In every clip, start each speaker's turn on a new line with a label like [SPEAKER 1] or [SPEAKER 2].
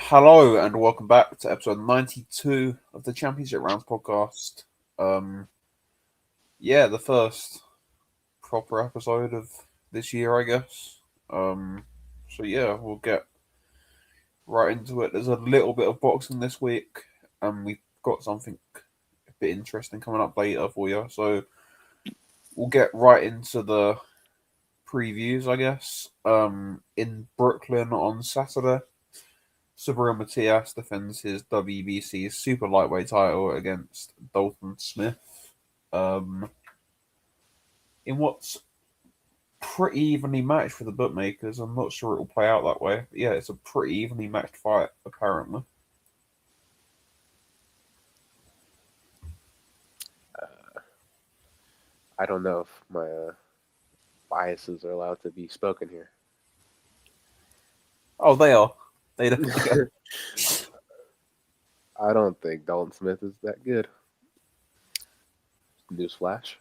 [SPEAKER 1] Hello and welcome back to episode 92 of the Championship Rounds podcast. The first proper episode of this year, I guess. We'll get right into it. There's a little bit of boxing this week, and we've got something a bit interesting coming up later for you. So we'll get right into the previews, I guess. In Brooklyn on Saturday, Matias defends his WBC super lightweight title against Dalton Smith. In what's pretty evenly matched for the bookmakers. I'm not sure it will play out that way. But yeah, it's a pretty evenly matched fight, apparently.
[SPEAKER 2] I don't know if my biases are allowed to be spoken here.
[SPEAKER 1] Oh, they are. They definitely are.
[SPEAKER 2] I don't think Dalton Smith is that good. Newsflash.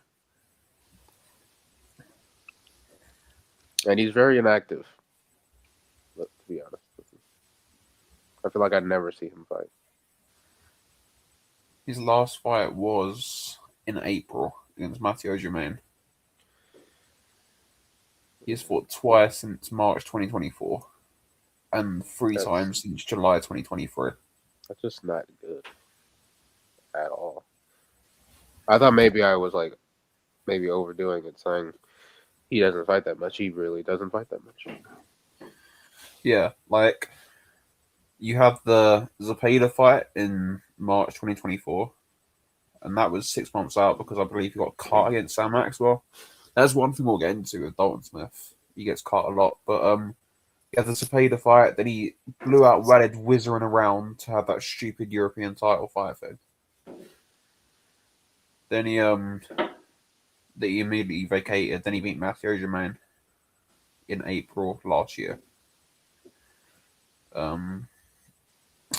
[SPEAKER 2] And he's very inactive. To be honest with you. I feel like I'd never see him fight.
[SPEAKER 1] His last fight was in April against Matias. He has fought twice since March 2024 and three times since July 2023.
[SPEAKER 2] That's just not good at all. I thought maybe I was maybe overdoing it, saying he doesn't fight that much. He really doesn't fight that much.
[SPEAKER 1] Yeah, you have the Zepeda fight in March 2024, and that was 6 months out because I believe he got cut against Sam Maxwell. That's one thing we'll get into with Dalton Smith. He gets cut a lot, but he had the Zepeda fight, then he blew out Walid whizzing around to have that stupid European title fight thing. Then he immediately vacated. Then he beat Matias in April last year. And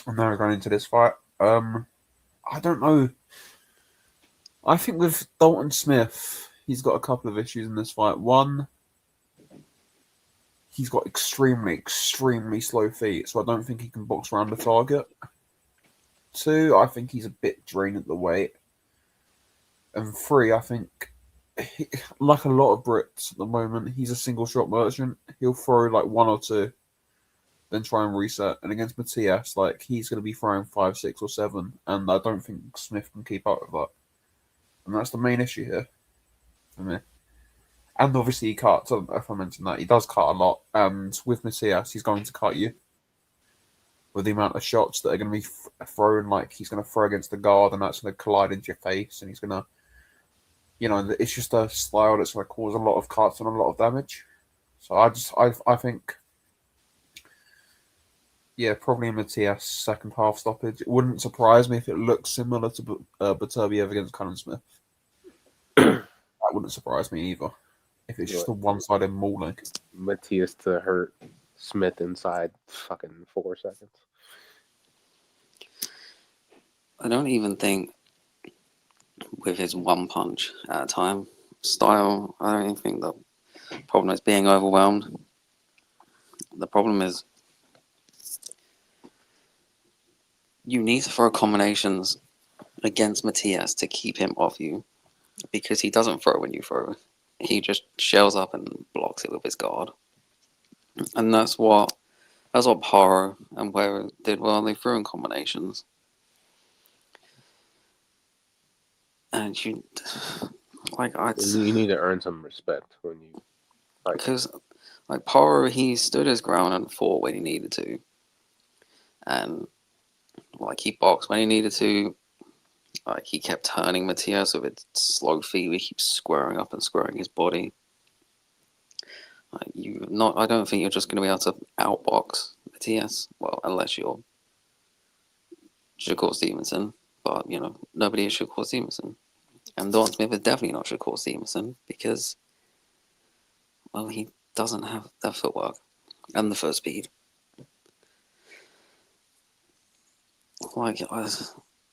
[SPEAKER 1] now we're going into this fight. I don't know. I think with Dalton Smith, he's got a couple of issues in this fight. One, he's got extremely, extremely slow feet, so I don't think he can box around the target. Two, I think he's a bit drained at the weight. And three, I think, like a lot of Brits at the moment, he's a single shot merchant. He'll throw one or two, then try and reset. And against Matias, he's going to be throwing 5, 6, or 7, and I don't think Smith can keep up with that. And that's the main issue here for me. And obviously he cuts, if I mentioned that, he does cut a lot. And with Matias, he's going to cut you. With the amount of shots that are going to be thrown, he's going to throw against the guard, and that's going to collide into your face, and he's going to, it's just a style that's going to cause a lot of cuts and a lot of damage. So I think, probably Matias' second half stoppage. It wouldn't surprise me if it looks similar to Beterbiev against Cullen Smith. That wouldn't surprise me either. If it's just a one-sided mauling.
[SPEAKER 2] Matias to hurt Smith inside fucking 4 seconds.
[SPEAKER 3] I don't even think with his one punch at a time style, I don't even think the problem is being overwhelmed. The problem is you need to throw combinations against Matias to keep him off you, because he doesn't throw when you throw. He just shells up and blocks it with his guard. And that's what Paro and Ware did well. They threw in combinations. And you
[SPEAKER 2] need to earn some respect when you fight.
[SPEAKER 3] Because Paro, he stood his ground and fought when he needed to. And he boxed when he needed to. He kept turning Matias with its slow feet. He keeps squaring up and squaring his body. I don't think you're just going to be able to outbox Matias. Well, unless you're Shakur Stevenson. But, nobody is Shakur Stevenson. And Dalton Smith is definitely not Shakur Stevenson because, he doesn't have that footwork and the foot speed.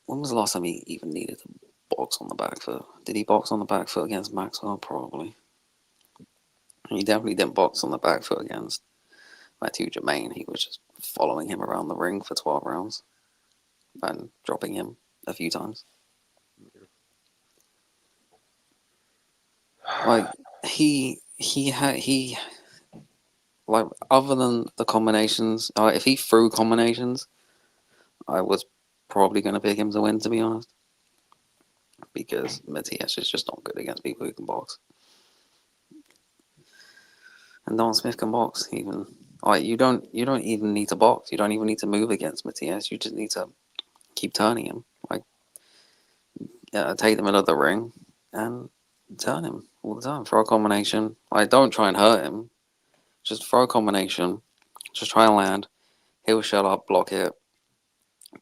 [SPEAKER 3] When was the last time he even needed to box on the back foot? Did he box on the back foot against Maxwell? Probably. He definitely didn't box on the back foot against Matthew Jermaine, he was just following him around the ring for 12 rounds and dropping him a few times. Like he like other than the combinations, if he threw combinations, I was probably going to pick him to win, to be honest, because Matias is just not good against people who can box. And Don Smith can box even. Like you don't even need to box. You don't even need to move against Matias. You just need to keep turning him. Like take the middle of the ring and turn him all the time. Throw a combination. Like don't try and hurt him. Just throw a combination. Just try and land. He'll shut up, block it,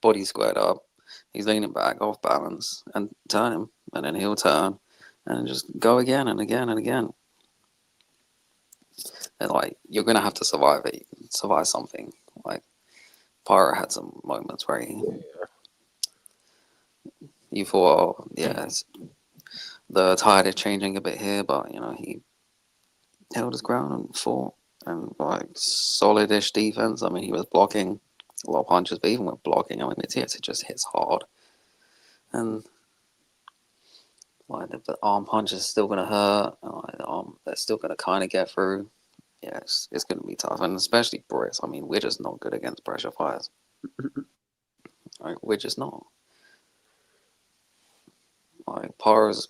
[SPEAKER 3] body squared up. He's leaning back, off balance, and turn him. And then he'll turn and just go again and again and again. And like you're gonna have to survive it, survive something. Like Pyro had some moments where you thought, oh, yeah, the tide is changing a bit here, but he held his ground and fought, and like solid-ish defense. I mean, he was blocking a lot of punches, but even with blocking, I mean, it just hits hard, and like the arm punch is still gonna hurt. And, like, the arm, they're still gonna kind of get through. Yeah, it's gonna be tough, and especially Brits. I mean, we're just not good against pressure fires. Like, we're just not. Like Pyro's,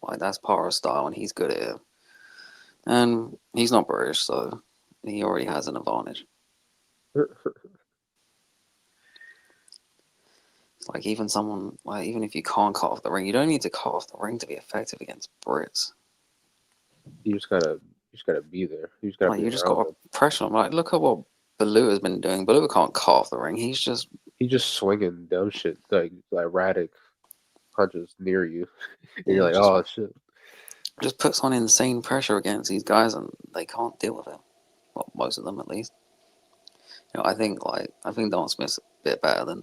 [SPEAKER 3] like that's Pyro's style, and he's good at it. And he's not British, so he already has an advantage. It's like even if you can't cut off the ring, you don't need to cut off the ring to be effective against Brits.
[SPEAKER 2] You just gotta be there. You just gotta
[SPEAKER 3] Like
[SPEAKER 2] be
[SPEAKER 3] you just
[SPEAKER 2] around
[SPEAKER 3] got
[SPEAKER 2] him.
[SPEAKER 3] to pressure him. Like look at what Baloo has been doing. Baloo can't cut off the ring. He's just
[SPEAKER 2] swinging dumb shit like erratic punches near you, and you're like,
[SPEAKER 3] just
[SPEAKER 2] oh shit.
[SPEAKER 3] puts on insane pressure against these guys, and they can't deal with it. Well, most of them at least. I think Don Smith's a bit better than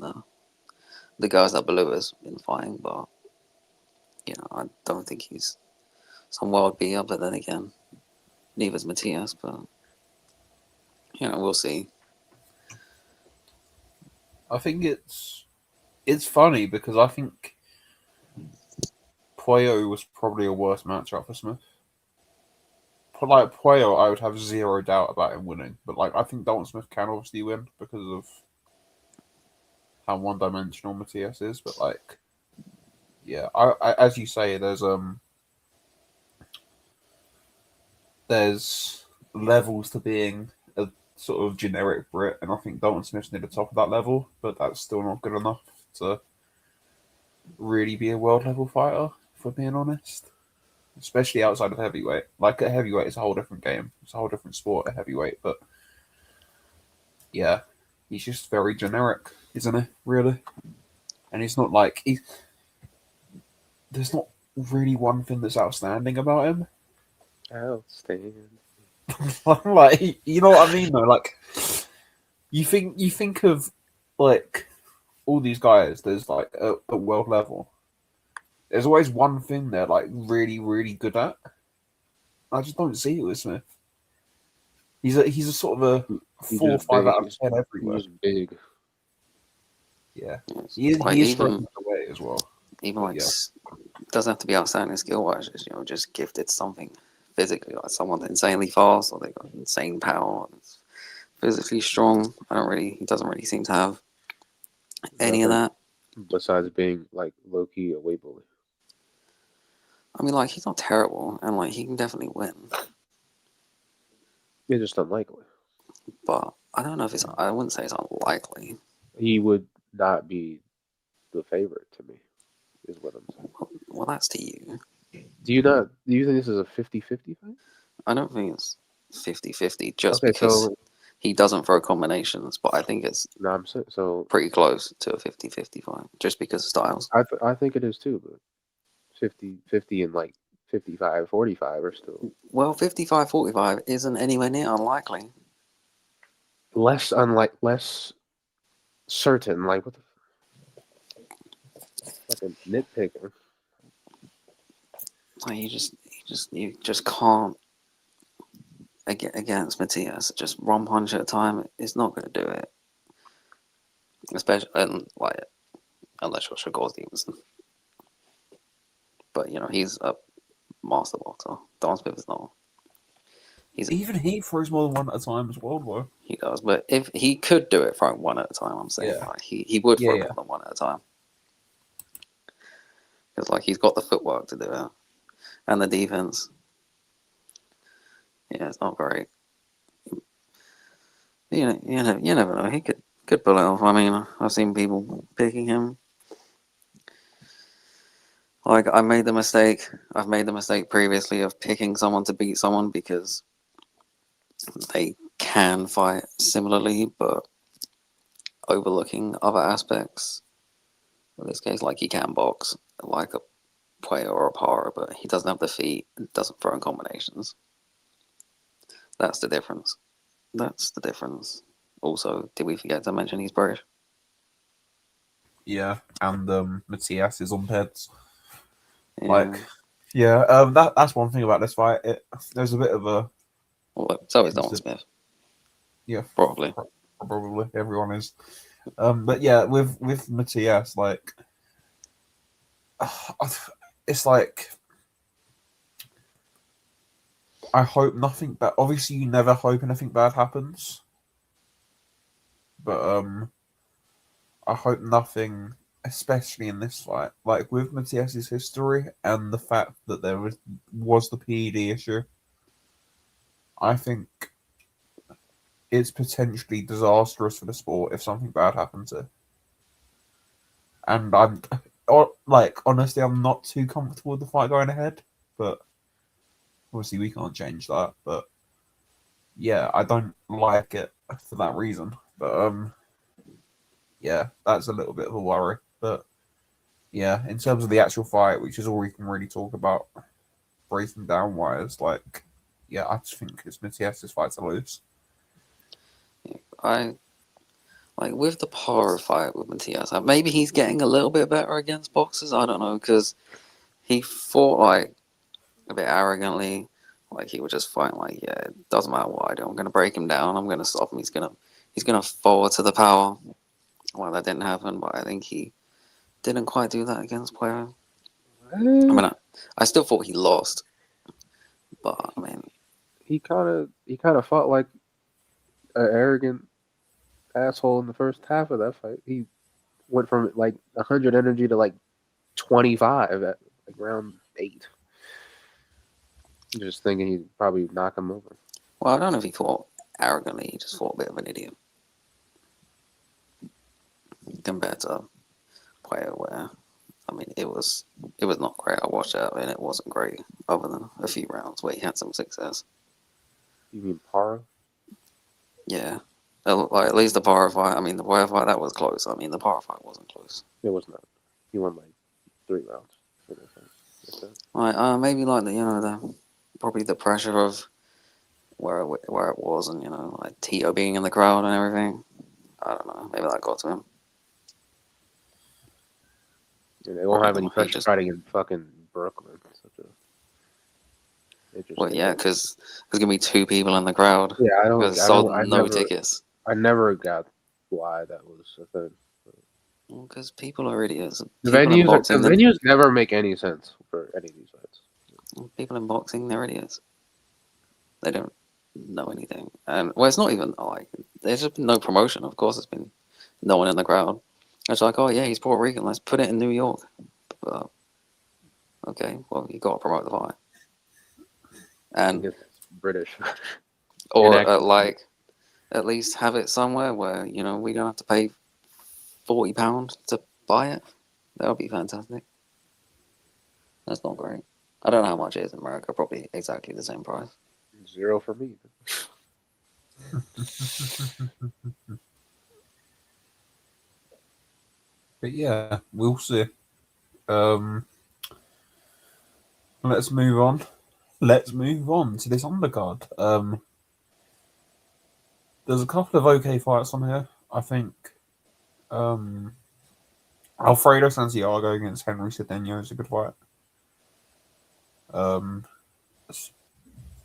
[SPEAKER 3] the guys that Baloo has been fighting, but I don't think he's some world beater. But then again, neither's Matias. But we'll see.
[SPEAKER 1] I think it's funny because I think Puyo was probably a worse matchup for Smith. But like Puyo, I would have zero doubt about him winning. But like I think Dalton Smith can obviously win because of how one-dimensional Matias is. But like, yeah, I as you say, there's levels to being a sort of generic Brit, and I think Dalton Smith's near the top of that level, but that's still not good enough to really be a world level fighter, if we're being honest. Especially outside of heavyweight. Like at heavyweight, it's a whole different game. It's a whole different sport at heavyweight. But yeah, he's just very generic, isn't he? Really, and he's not like there's not really one thing that's outstanding about him.
[SPEAKER 2] Outstanding.
[SPEAKER 1] Like you know what I mean though. Like you think of like all these guys. There's like a world level. There's always one thing they're like really really good at. I just don't see it with Smith. He's a sort of a
[SPEAKER 2] He's
[SPEAKER 1] 4 or
[SPEAKER 2] just
[SPEAKER 1] 5
[SPEAKER 2] big.
[SPEAKER 1] out of 10 everywhere.
[SPEAKER 2] He's just big.
[SPEAKER 1] Yeah,
[SPEAKER 3] Like
[SPEAKER 1] he is thrown away as well.
[SPEAKER 3] even like
[SPEAKER 1] Yeah.
[SPEAKER 3] doesn't have to be outstanding skill wise. Just gifted something physically, like someone insanely fast, or they got insane power. It's physically strong. He doesn't really seem to have any of
[SPEAKER 2] Nothing
[SPEAKER 3] that.
[SPEAKER 2] besides being like low key a weight bully.
[SPEAKER 3] I mean, like he's not terrible, and like he can definitely win.
[SPEAKER 2] It's just unlikely.
[SPEAKER 3] But I don't know if it's. I wouldn't say it's unlikely.
[SPEAKER 2] He would not be the favorite to me, is what I'm saying.
[SPEAKER 3] Well, that's to you.
[SPEAKER 2] Do you not? Do you think this is a 50-50 fight?
[SPEAKER 3] I don't think it's 50-50 just
[SPEAKER 2] Okay,
[SPEAKER 3] because
[SPEAKER 2] so
[SPEAKER 3] he doesn't throw combinations, but I think it's
[SPEAKER 2] no, I'm saying so.
[SPEAKER 3] pretty close to a 50-50 fight just because of styles.
[SPEAKER 2] I think it is too, but 50-50 and like 55-45 are still
[SPEAKER 3] Well, 55-45 isn't anywhere near unlikely.
[SPEAKER 2] less certain. Like what the like a nitpicker.
[SPEAKER 3] Like you just can't against Matias. Just one punch at a time is not going to do it. Especially like unless you're Shagor Stevenson. But he's a master boxer. Don Smith is not.
[SPEAKER 1] Even he throws more than one at a time as well, though.
[SPEAKER 3] He does, but if he could do it throwing one at a time, I'm saying
[SPEAKER 1] Yeah.
[SPEAKER 3] like he would throw
[SPEAKER 1] Yeah.
[SPEAKER 3] more than one at a time. Because like he's got the footwork to do it. And the defense. Yeah, it's not great. You never know. He could pull it off. I mean, I've seen people picking him. Like I've made the mistake previously of picking someone to beat someone because they can fight similarly, but overlooking other aspects. In this case, like he can box like a Puello or a Para, but he doesn't have the feet, doesn't throw in combinations. That's the difference. Also, did we forget to mention he's British?
[SPEAKER 1] Yeah, and Matias is on heads.
[SPEAKER 3] Yeah.
[SPEAKER 1] That's one thing about this fight. There's a bit of a
[SPEAKER 3] So is Don Smith.
[SPEAKER 1] Yeah,
[SPEAKER 3] Probably.
[SPEAKER 1] Probably everyone is. But yeah, with Matias, like, it's like I hope nothing bad. Obviously, you never hope anything bad happens, but I hope nothing, especially in this fight, like with Matias's history and the fact that there was the PED issue. I think it's potentially disastrous for the sport if something bad happens here. And honestly, I'm not too comfortable with the fight going ahead, but obviously we can't change that. But yeah, I don't like it for that reason. But yeah, that's a little bit of a worry. But yeah, in terms of the actual fight, which is all we can really talk about, breaking down wires, like, yeah, I just think it's Matias' fight to lose.
[SPEAKER 3] I like with the Para fight with Matias. Maybe he's getting a little bit better against boxers. I don't know because he fought like a bit arrogantly. Like he was just fighting like, yeah, it doesn't matter what I do. I'm gonna break him down. I'm gonna stop him. He's gonna fall to the power. Well, that didn't happen, but I think he didn't quite do that against Puello. I mean, I still thought he lost, but I mean,
[SPEAKER 2] he kind of fought like an arrogant asshole in the first half of that fight. He went from like 100 energy to like 25 at like round 8. Just thinking he'd probably knock him over.
[SPEAKER 3] well, I don't know if he fought arrogantly. He just fought a bit of an idiot compared to Puello, where I mean, it was not great. I watched it and it wasn't great, other than a few rounds where he had some success.
[SPEAKER 2] You mean Para?
[SPEAKER 3] Yeah. Like, at least the Para fight. I mean, the Puello fight, that was close. I mean, the Para fight wasn't close.
[SPEAKER 2] It was not. He won like 3 rounds.
[SPEAKER 3] Like, maybe like probably the pressure of where it was, and like Tito being in the crowd and everything. I don't know. Maybe that got to him.
[SPEAKER 2] And they won't have any pressure fighting in fucking Brooklyn.
[SPEAKER 3] Well, yeah, because there's gonna be 2 people in the crowd.
[SPEAKER 2] Yeah, I don't.
[SPEAKER 3] Sold no tickets.
[SPEAKER 2] I never got why that was a thing.
[SPEAKER 3] Because people are idiots.
[SPEAKER 2] Venues never make any sense for any of these fights.
[SPEAKER 3] People in boxing, they're idiots. They don't know anything. And well, it's not even like there's just been no promotion. Of course, there's been no one in the crowd. It's like, oh yeah, he's Puerto Rican. Let's put it in New York. But, okay, well you got to promote the fight. And
[SPEAKER 2] it's British.
[SPEAKER 3] or like at least have it somewhere where we don't have to pay £40 to buy it. That would be fantastic. That's not great. I don't know how much it is in America. Probably exactly the same price.
[SPEAKER 2] 0 for me.
[SPEAKER 1] But yeah, we'll see. Let's move on. Let's move on to this undercard. There's a couple of okay fights on here. I think Alfredo Santiago against Henry Cedeno is a good fight.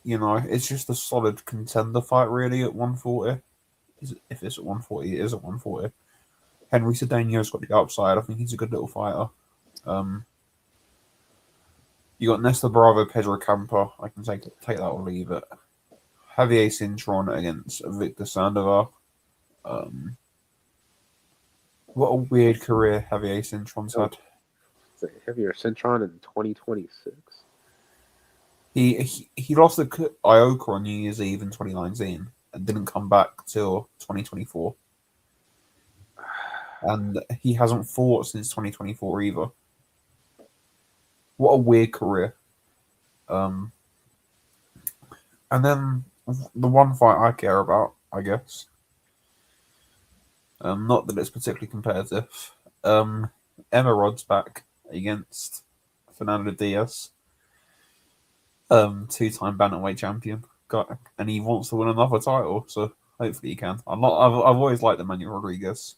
[SPEAKER 1] it's just a solid contender fight really at 140. If it's at 140, it is at 140. Henry Cedeño's got the upside. I think he's a good little fighter. You got Nestor Bravo, Pedro Campa. I can take that or leave it. Javier Cintron against Victor Sandoval. What a weird career Javier Cintron's had.
[SPEAKER 2] It's a heavier Centron in 2026.
[SPEAKER 1] He lost to Ioka on New Year's Eve in 2019 and didn't come back till 2024. And he hasn't fought since 2024 either. What a weird career. And then the one fight I care about, I guess. Not that it's particularly competitive. Rod's back against Fernando Diaz. 2-time bantamweight champion. And he wants to win another title, so hopefully he can. I've always liked Emmanuel Rodriguez.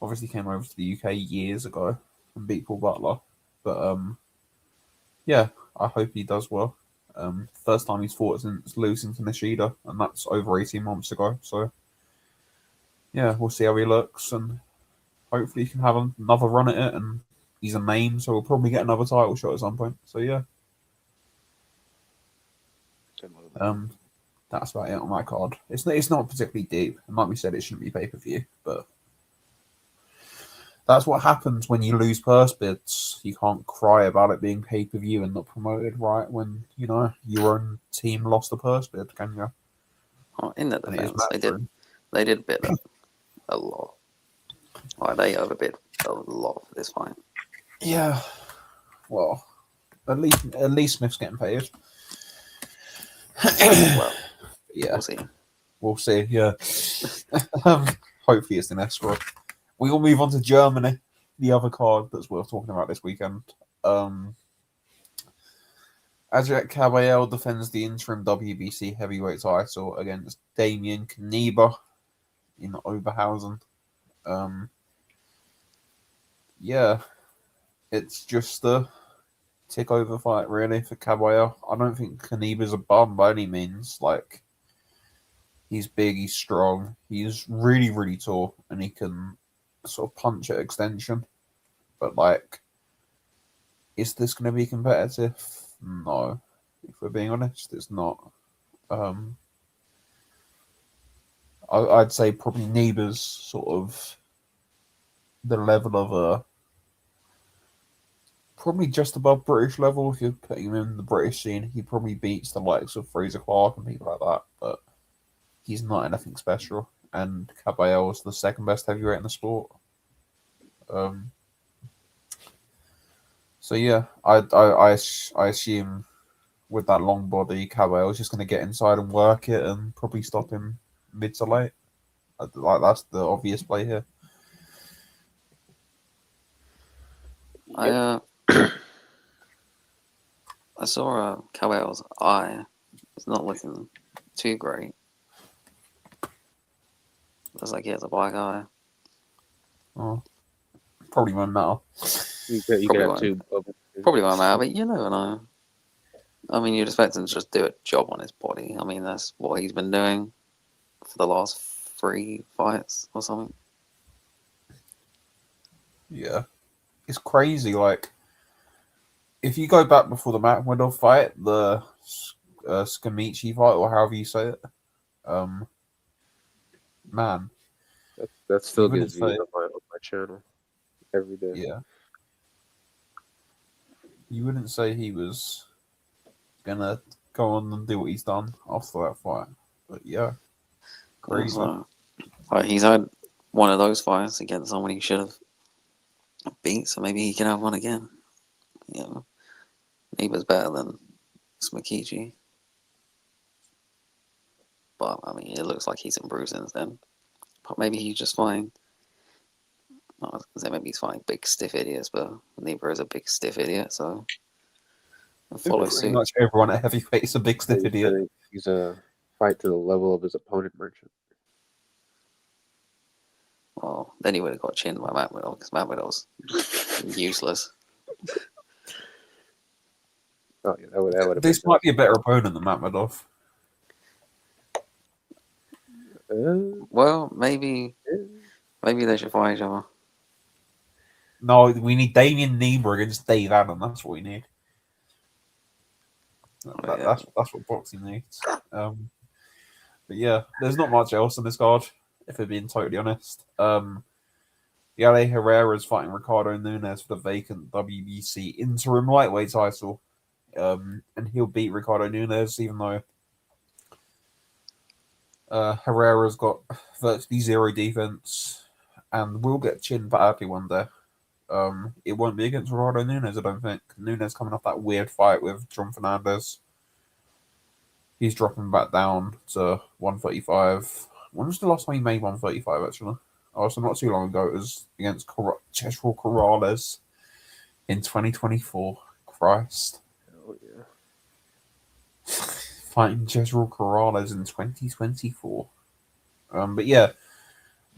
[SPEAKER 1] Obviously came over to the UK years ago and beat Paul Butler. But yeah, I hope he does well. First time he's fought since losing to Nishida, and that's over 18 months ago. So yeah, we'll see how he looks, and hopefully he can have another run at it. And he's a name, so we'll probably get another title shot at some point. So yeah, that's about it on my card. It's not particularly deep, and like we said, it shouldn't be pay-per-view, but that's what happens when you lose purse bids. You can't cry about it being pay-per-view and not promoted, right? When your own team lost a purse bid, can you?
[SPEAKER 3] Oh, in the defense, they did bid a lot. Like, they overbid a lot for this fight.
[SPEAKER 1] Yeah. Well, at least Smith's getting paid.
[SPEAKER 3] Well,
[SPEAKER 1] yeah,
[SPEAKER 3] we'll see.
[SPEAKER 1] Yeah. Hopefully it's an escrow. We will move on to Germany, the other card that's worth talking about this weekend. Ajak Kabayel defends the interim WBC heavyweight title against Damien Knyba in Oberhausen. Yeah, it's just a tick-over fight, really, for Kabayel. I don't think Knyba's a bum by any means. Like, he's big, he's strong, he's really, really tall, and he can sort of punch at extension. But, like, is this going to be competitive? No. If we're being honest, it's not. I'd say probably Knyba's sort of the level of probably just above British level. If you're putting him in the British scene, he probably beats the likes of Fraser Clark and people like that, but he's not anything special. And Kabayel is the second best heavyweight in the sport. So yeah, I assume with that long body, Kabayel is just going to get inside and work it and probably stop him mid to late. Like, that's the obvious play here.
[SPEAKER 3] I saw Kabayel's eye. It's not looking too great. Looks like he has a black eye.
[SPEAKER 1] Oh, probably won't matter.
[SPEAKER 2] You could have two.
[SPEAKER 3] Probably won't matter, but you never know. I mean, you'd expect him to just do a job on his body. I mean, that's what he's been doing for the last 3 fights or something.
[SPEAKER 1] Yeah. It's crazy. Like, if you go back before the Matt fight, the Scamici fight, or however you say it, man.
[SPEAKER 2] That still gets viewed on my channel every day.
[SPEAKER 1] Yeah. You wouldn't say he was going to go on and do what he's done after that fight. But yeah. Crazy.
[SPEAKER 3] He's had one of those fights against someone he should have beat, so maybe he can have one again. You know, Knyba's better than Smakichi. But, I mean, it looks like he's improved since then. But maybe he's just fine. I was going to say maybe he's fighting big, stiff idiots, but Knyba is a big, stiff idiot, so follow suit.
[SPEAKER 1] Pretty much everyone at heavyweight is a big, stiff idiot.
[SPEAKER 2] He's a fight to the level of his opponent, Merchant.
[SPEAKER 3] Well, then he would have got chinned by Masvidal, because Masvidal's useless.
[SPEAKER 2] Oh yeah, that would have
[SPEAKER 1] This
[SPEAKER 2] been
[SPEAKER 1] might be a better opponent than Mammadov.
[SPEAKER 3] Well, maybe they should fight each other.
[SPEAKER 1] No, we need Damien Knyba against Dave Allen. That's what we need. That's what boxing needs. But yeah, there's not much else on this card, if we're being totally honest. Yale Herrera is fighting Ricardo Nunes for the vacant WBC interim lightweight title. And he'll beat Ricardo Nunes, even though Herrera's got virtually zero defense and will get chinned badly one day. It won't be against Ricardo Nunes, I don't think. Nunes coming off that weird fight with John Fernandez. He's dropping back down to 135. When was the last time he made 135, actually? Oh, so not too long ago. It was against Chesral Corrales in 2024. Christ.
[SPEAKER 2] Oh, yeah.
[SPEAKER 1] Fighting Chesral Corrales in 2024. But yeah,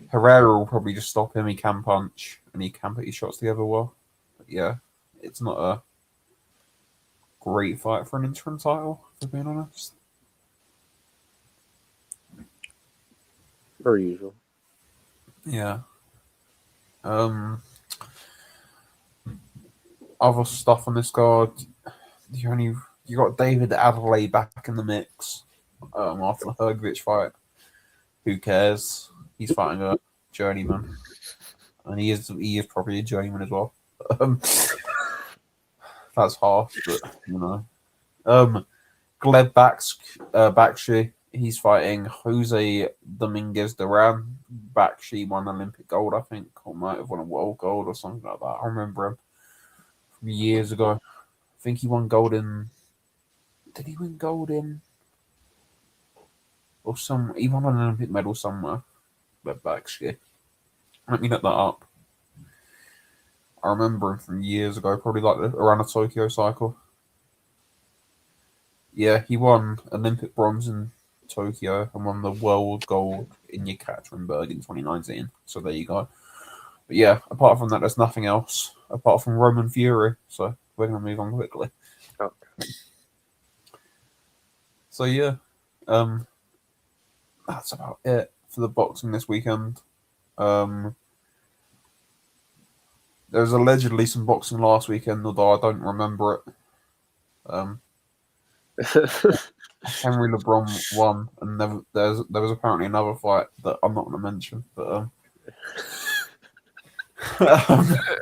[SPEAKER 1] Herrera will probably just stop him. He can punch and he can put his shots together well. But yeah, it's not a great fight for an interim title, to be honest.
[SPEAKER 2] Per usual.
[SPEAKER 1] Yeah. Other stuff on this card. You got David Adelaide back in the mix. After the Hergovich fight. Who cares? He's fighting a journeyman. And he is probably a journeyman as well. That's harsh, but you know. Gleb Bakshi, he's fighting Jose Dominguez Duran. Bakshi won Olympic gold, I think, or might have won a world gold or something like that. I remember him from years ago. I think he won gold in. Did he win gold in? Or he won an Olympic medal somewhere. Gleb Bakshi. Let me look that up. I remember him from years ago, probably like around the Tokyo cycle. Yeah, he won Olympic bronze in Tokyo and won the world gold in Yekaterinburg in 2019. So there you go. But yeah, apart from that, there's nothing else apart from Roman Fury. So we're going to move on quickly.
[SPEAKER 2] Oh.
[SPEAKER 1] So yeah, that's about it for the boxing this weekend. There was allegedly some boxing last weekend, although I don't remember it. Henry LeBron won, and there was apparently another fight that I'm not going to mention. But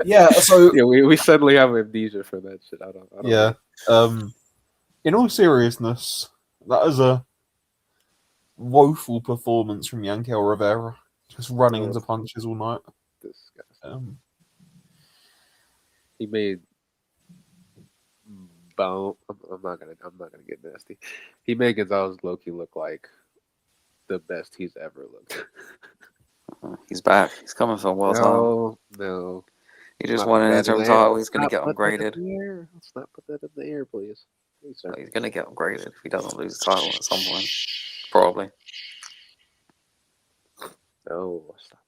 [SPEAKER 1] yeah, so
[SPEAKER 2] yeah, we suddenly have amnesia for that shit. I don't
[SPEAKER 1] yeah. In all seriousness, that is a woeful performance from Yankel Rivera, just running into punches all night.
[SPEAKER 2] Disgusting. He made. I'm not gonna get nasty. He made Gonzalez Loki look like the best he's ever looked.
[SPEAKER 3] He's back. He's coming for a world title.
[SPEAKER 2] No.
[SPEAKER 3] He just won an interim title. He's going to get
[SPEAKER 2] Let's
[SPEAKER 3] upgraded.
[SPEAKER 2] not put that in the air, please.
[SPEAKER 3] He's going to get upgraded if he doesn't lose the title at some point. Probably.
[SPEAKER 2] No, stop.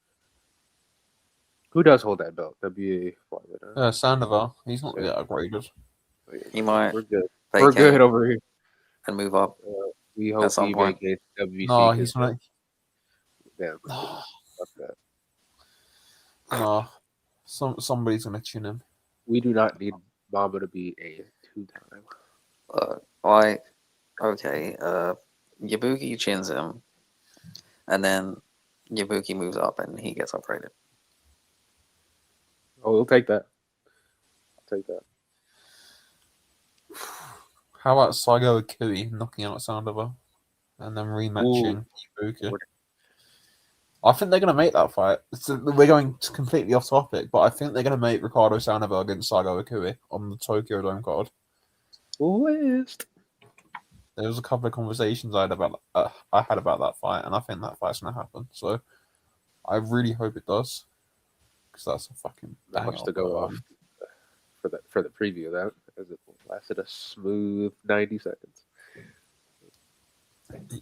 [SPEAKER 2] Who does hold that belt? WA flyweight.
[SPEAKER 1] Sandoval. He's not yet upgraded.
[SPEAKER 3] He might.
[SPEAKER 2] We're good. We're good over here.
[SPEAKER 3] And move up.
[SPEAKER 2] We hope
[SPEAKER 3] at some
[SPEAKER 2] he
[SPEAKER 3] point.
[SPEAKER 2] vacates WBC.
[SPEAKER 1] No, he's not.
[SPEAKER 2] Damn. Fuck that.
[SPEAKER 1] No. Somebody's gonna chin him.
[SPEAKER 2] We do not need Mamba to be a two-time.
[SPEAKER 3] Yabuki chins him, and then Yabuki moves up and he gets upgraded.
[SPEAKER 2] Oh, we'll take that. I'll take that.
[SPEAKER 1] How about Saigo Akui knocking out Sandoval and then rematching Ibuki? I think they're going to make that fight. We're going completely off topic, but I think they're going to make Ricardo Sandoval against Saigo Akui on the Tokyo Dome card.
[SPEAKER 2] List.
[SPEAKER 1] There was a couple of conversations I had about that fight, and I think that fight's going to happen. So I really hope it does, because that's a fucking
[SPEAKER 2] Not much to go off for the preview of that, as it lasted a smooth 90 seconds.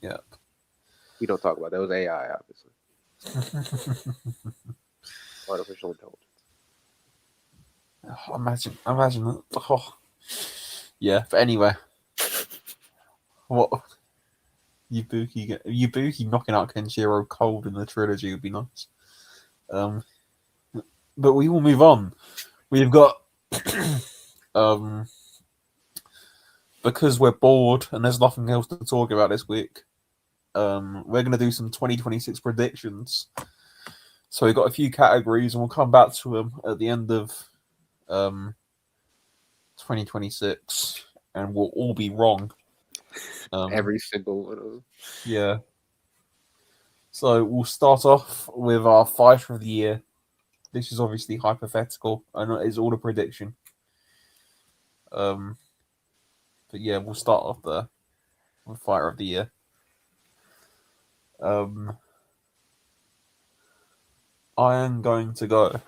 [SPEAKER 1] Yep.
[SPEAKER 2] We don't talk about that. It was AI, obviously. Artificial intelligence.
[SPEAKER 1] Imagine that. Oh, Yeah, but anyway, what Ibuki knocking out Kenshiro cold in the trilogy would be nice. But we will move on. We've got because we're bored and there's nothing else to talk about this week. We're gonna do some 2026 predictions. So we've got a few categories, and we'll come back to them at the end of 2026, and we'll all be wrong.
[SPEAKER 2] Every single one of them.
[SPEAKER 1] Yeah. So we'll start off with our fighter of the year. This is obviously hypothetical. I know it's all a prediction. But yeah, we'll start off there with fighter of the year. I am going to go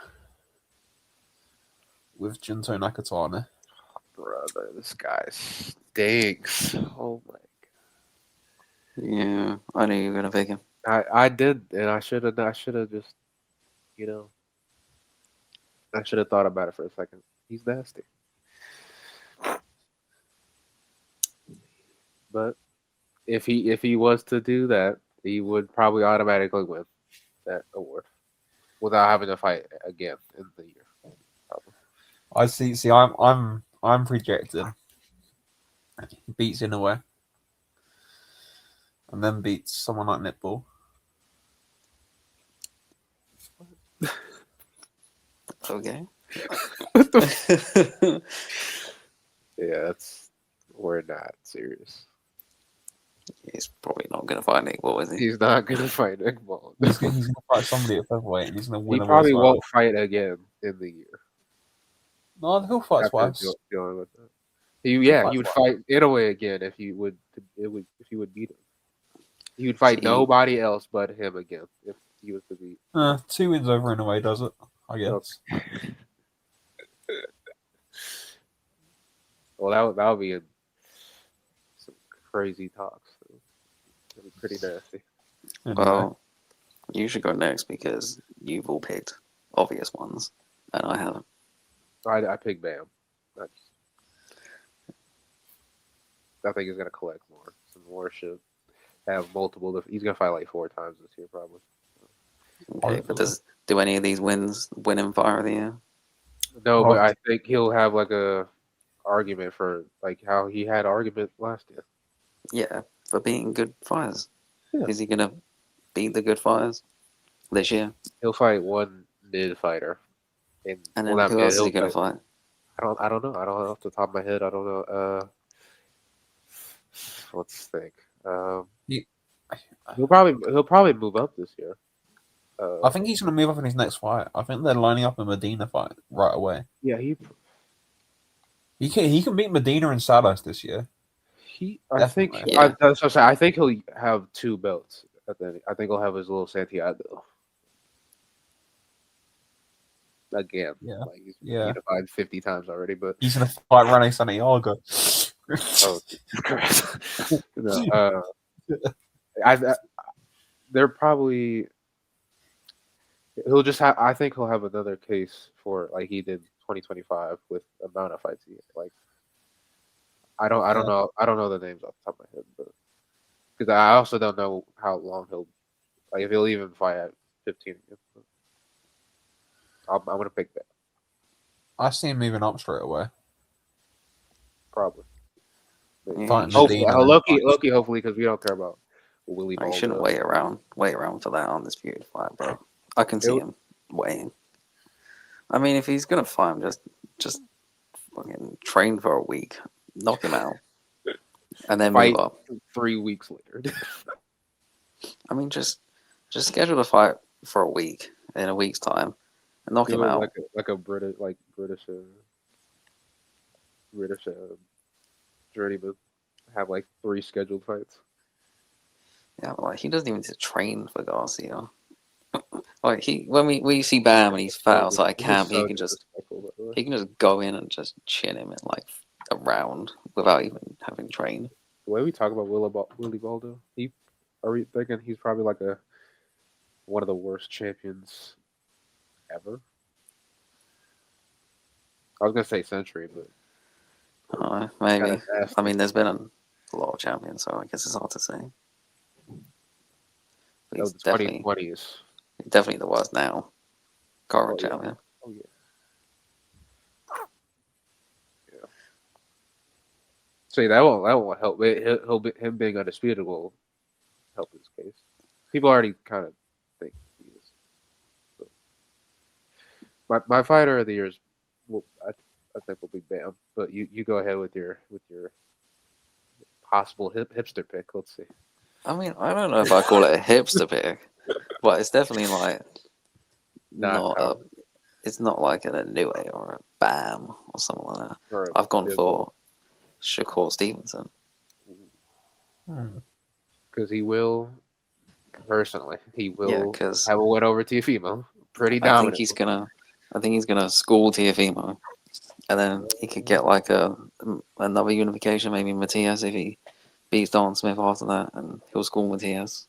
[SPEAKER 1] with Junto Nakatani.
[SPEAKER 2] Brother, this guy stinks. Oh my
[SPEAKER 3] Yeah, I knew you were gonna pick him.
[SPEAKER 2] god. I did, and I should have just, I should have thought about it for a second. He's nasty. But if he was to do that, he would probably automatically win that award without having to fight again in the year. Probably.
[SPEAKER 1] I see. See, I'm projecting. He beats Inoue, and then beats someone like Netball.
[SPEAKER 3] Okay.
[SPEAKER 2] What the? Yeah, we're not serious.
[SPEAKER 3] He's probably not gonna fight Nick Ball, is he?
[SPEAKER 2] He's not gonna fight Nick Ball.
[SPEAKER 1] He's going to fight somebody at featherweight, and he's going to
[SPEAKER 2] He
[SPEAKER 1] win.
[SPEAKER 2] probably won't fight again in the year.
[SPEAKER 1] No, he'll fight twice.
[SPEAKER 2] Dealing with that. He would fight Inoue again if he would beat him. He would fight nobody else but him again if he was to beat.
[SPEAKER 1] 2 wins over Inoue does it, I guess.
[SPEAKER 2] Okay. Well, that would be some crazy talks. That'd be pretty nasty.
[SPEAKER 1] Anyway.
[SPEAKER 3] Well, you should go next because you've all picked obvious ones, and I haven't.
[SPEAKER 2] I picked Bam. I think he's gonna collect more. Some more shit. Have multiple. He's gonna fight like 4 times this year, probably.
[SPEAKER 3] Okay, but do any of these wins win him Fire of the Year?
[SPEAKER 2] No, but I think he'll have like a argument for like how he had argument last year.
[SPEAKER 3] Yeah, for being good fighters.
[SPEAKER 2] Yeah.
[SPEAKER 3] Is he gonna beat the good fighters this year?
[SPEAKER 2] He'll fight one mid fighter.
[SPEAKER 3] And then who else is he gonna fight?
[SPEAKER 2] I don't know. I don't know off the top of my head. I don't know. Let's think. He'll probably move up this year.
[SPEAKER 1] I think he's going to move up in his next fight. I think they're lining up a Medina fight right away.
[SPEAKER 2] Yeah,
[SPEAKER 1] he can beat Medina and Salas this year.
[SPEAKER 2] I think he'll have 2 belts. I think he'll have his little Santiago again.
[SPEAKER 1] Yeah,
[SPEAKER 2] like he's unified 50 times already, but
[SPEAKER 1] he's going to fight Rene Santiago.
[SPEAKER 2] Oh, Christ. No, they're probably. He'll just have. I think he'll have another case for like he did 2025 with the amount of fights he had. Like, I don't know. I don't know the names off the top of my head, but because I also don't know how long if he'll even fight at 15 again. I'm gonna pick that.
[SPEAKER 1] I see him moving up straight away.
[SPEAKER 2] Probably.
[SPEAKER 1] Hopefully,
[SPEAKER 2] Loki, hopefully, because we don't care about Willie Baldo.
[SPEAKER 3] I shouldn't wait around for that undisputed fight, but I can see him waiting. I mean, if he's gonna fight him, just fucking train for a week, knock him out, and then
[SPEAKER 2] fight
[SPEAKER 3] move up.
[SPEAKER 2] 3 weeks later.
[SPEAKER 3] I mean, just schedule a fight for a week in a week's time, and knock him out.
[SPEAKER 2] Like a British journeyman have like 3 scheduled fights.
[SPEAKER 3] Yeah, but like he doesn't even need to train for Garcia. Like when we see Bam and he's fat outside camp, he can just go in and just chin him in like a round without even having trained.
[SPEAKER 2] The way we talk about Willie Baldo, are we thinking he's probably like one of the worst champions ever? I was gonna say century, but
[SPEAKER 3] Maybe.
[SPEAKER 2] Kinda nasty.
[SPEAKER 3] I mean, there's been a lot of champions, so I guess it's hard to say. But
[SPEAKER 2] That
[SPEAKER 3] he's
[SPEAKER 2] was the 2020s.
[SPEAKER 3] definitely the worst now. Current
[SPEAKER 2] Oh, yeah.
[SPEAKER 3] champion.
[SPEAKER 2] Oh yeah. Yeah. See, that won't help. Him being undisputed will help his case. People already kind of think he is. So. My fighter of the year is, well, I think will be Bam. But you go ahead with your possible hipster pick. Let's see.
[SPEAKER 3] I mean, I don't know if I call it a hipster pick, but it's definitely like not a.
[SPEAKER 2] common.
[SPEAKER 3] It's not like a New or a Bam or something like that.
[SPEAKER 2] Or a
[SPEAKER 3] I've gone
[SPEAKER 2] Dizzle.
[SPEAKER 3] for Shakur Stevenson.
[SPEAKER 2] Because he will, personally, he
[SPEAKER 3] Yeah,
[SPEAKER 2] will
[SPEAKER 3] because
[SPEAKER 2] have a win over Tiafimo. Pretty
[SPEAKER 3] I
[SPEAKER 2] dominant.
[SPEAKER 3] think he's gonna school Tiafimo, and then he could get like another unification, maybe Matias if he beats Don Smith after that, and he'll school Matias.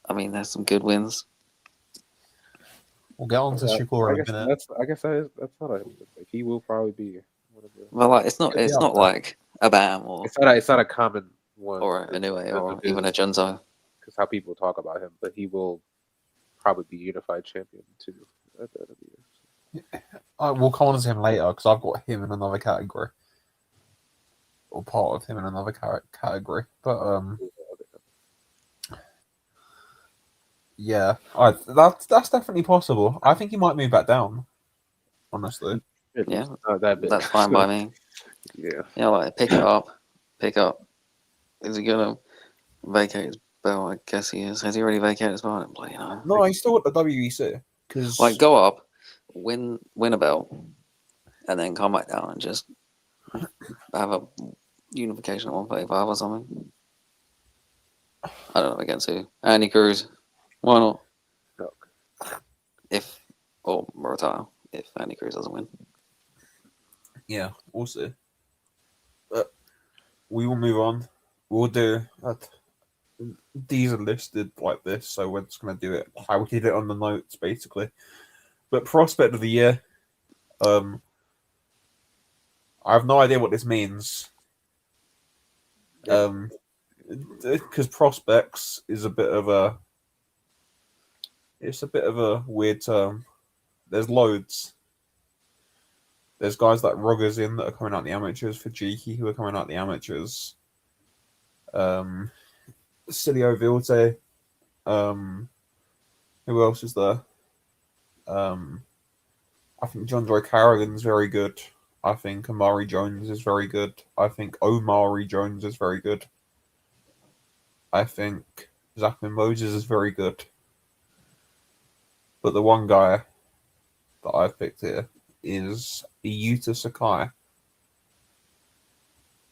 [SPEAKER 3] I mean, there's some good wins.
[SPEAKER 1] We'll get on to Shakur in a minute.
[SPEAKER 2] I guess that's not a hipster pick. He will probably be one of the.
[SPEAKER 3] Well, like it's not like a Bam or
[SPEAKER 2] It's not a common one.
[SPEAKER 3] a New or even a Junzo.
[SPEAKER 2] Because how people talk about him, but he will probably be unified champion too at the end of the year.
[SPEAKER 1] We'll come on to him later because I've got him in another category, or part of him in another category. But yeah, that's definitely possible. I think he might move back down. Honestly,
[SPEAKER 3] Yeah,
[SPEAKER 2] not that big.
[SPEAKER 3] that's fine by me.
[SPEAKER 2] Yeah,
[SPEAKER 3] Like pick up. Is he gonna vacate his belt? I guess he is. Has he already vacated his belt? I didn't play,
[SPEAKER 1] no, he's still at the WEC because
[SPEAKER 3] like go up, win a belt, and then come back down and just have a unification at 135 or something. I don't know against who. Andy Cruz. Why not? Or Murata if Andy Cruz doesn't win.
[SPEAKER 1] yeah, we'll see. But we will move on. We'll do that. These are listed like this, so we're just going to do it how we did it on the notes, basically. But prospect of the year, I have no idea what this means. Because prospects is a bit of a weird term. There's loads. There's guys like Roggers in that are coming out the amateurs for Jiki who are coming out the amateurs. Cilio Vilte. Who else is there? I think John Joy Carrigan's very good. I think Amari Jones is very good. I think Omari Jones is very good. I think Zachman Moses is very good. But the one guy that I've picked here is Yuta Sakai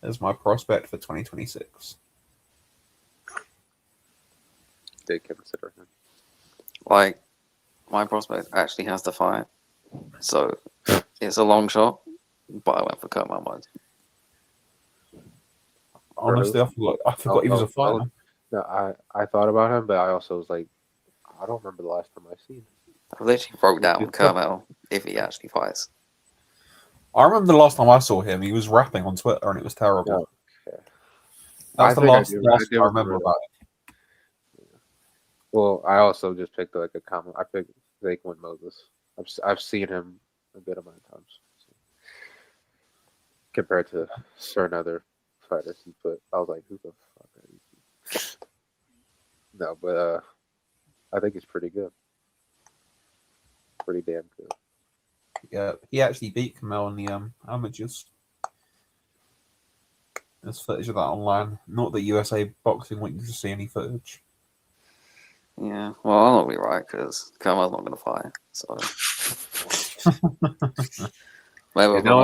[SPEAKER 1] as my prospect for 2026.
[SPEAKER 2] They consider him.
[SPEAKER 3] Like, my prospect actually has to fight. So, it's a long shot, but I went for Kurt Malmide.
[SPEAKER 1] Honestly, I forgot he was a fighter.
[SPEAKER 2] No, I thought about him, but I also was like, I don't remember the last time I've seen him.
[SPEAKER 3] I literally wrote down Kermel if he actually fights.
[SPEAKER 1] I remember the last time I saw him, he was rapping on Twitter and it was terrible.
[SPEAKER 2] Okay.
[SPEAKER 1] That's the last I remember about it.
[SPEAKER 2] Well, I also just picked like a common. I picked Zaquan Moses. I've seen him a good amount of times. So. Compared to certain other fighters he put, I was like, who the fuck are you? No, but I think he's pretty good. Pretty damn good.
[SPEAKER 1] Yeah, he actually beat Kamel in the amateurs. There's footage of that online. Not that USA Boxing want you to see any footage.
[SPEAKER 3] Yeah, well, I'm not be right because Kermel's not going to fight. So maybe
[SPEAKER 2] no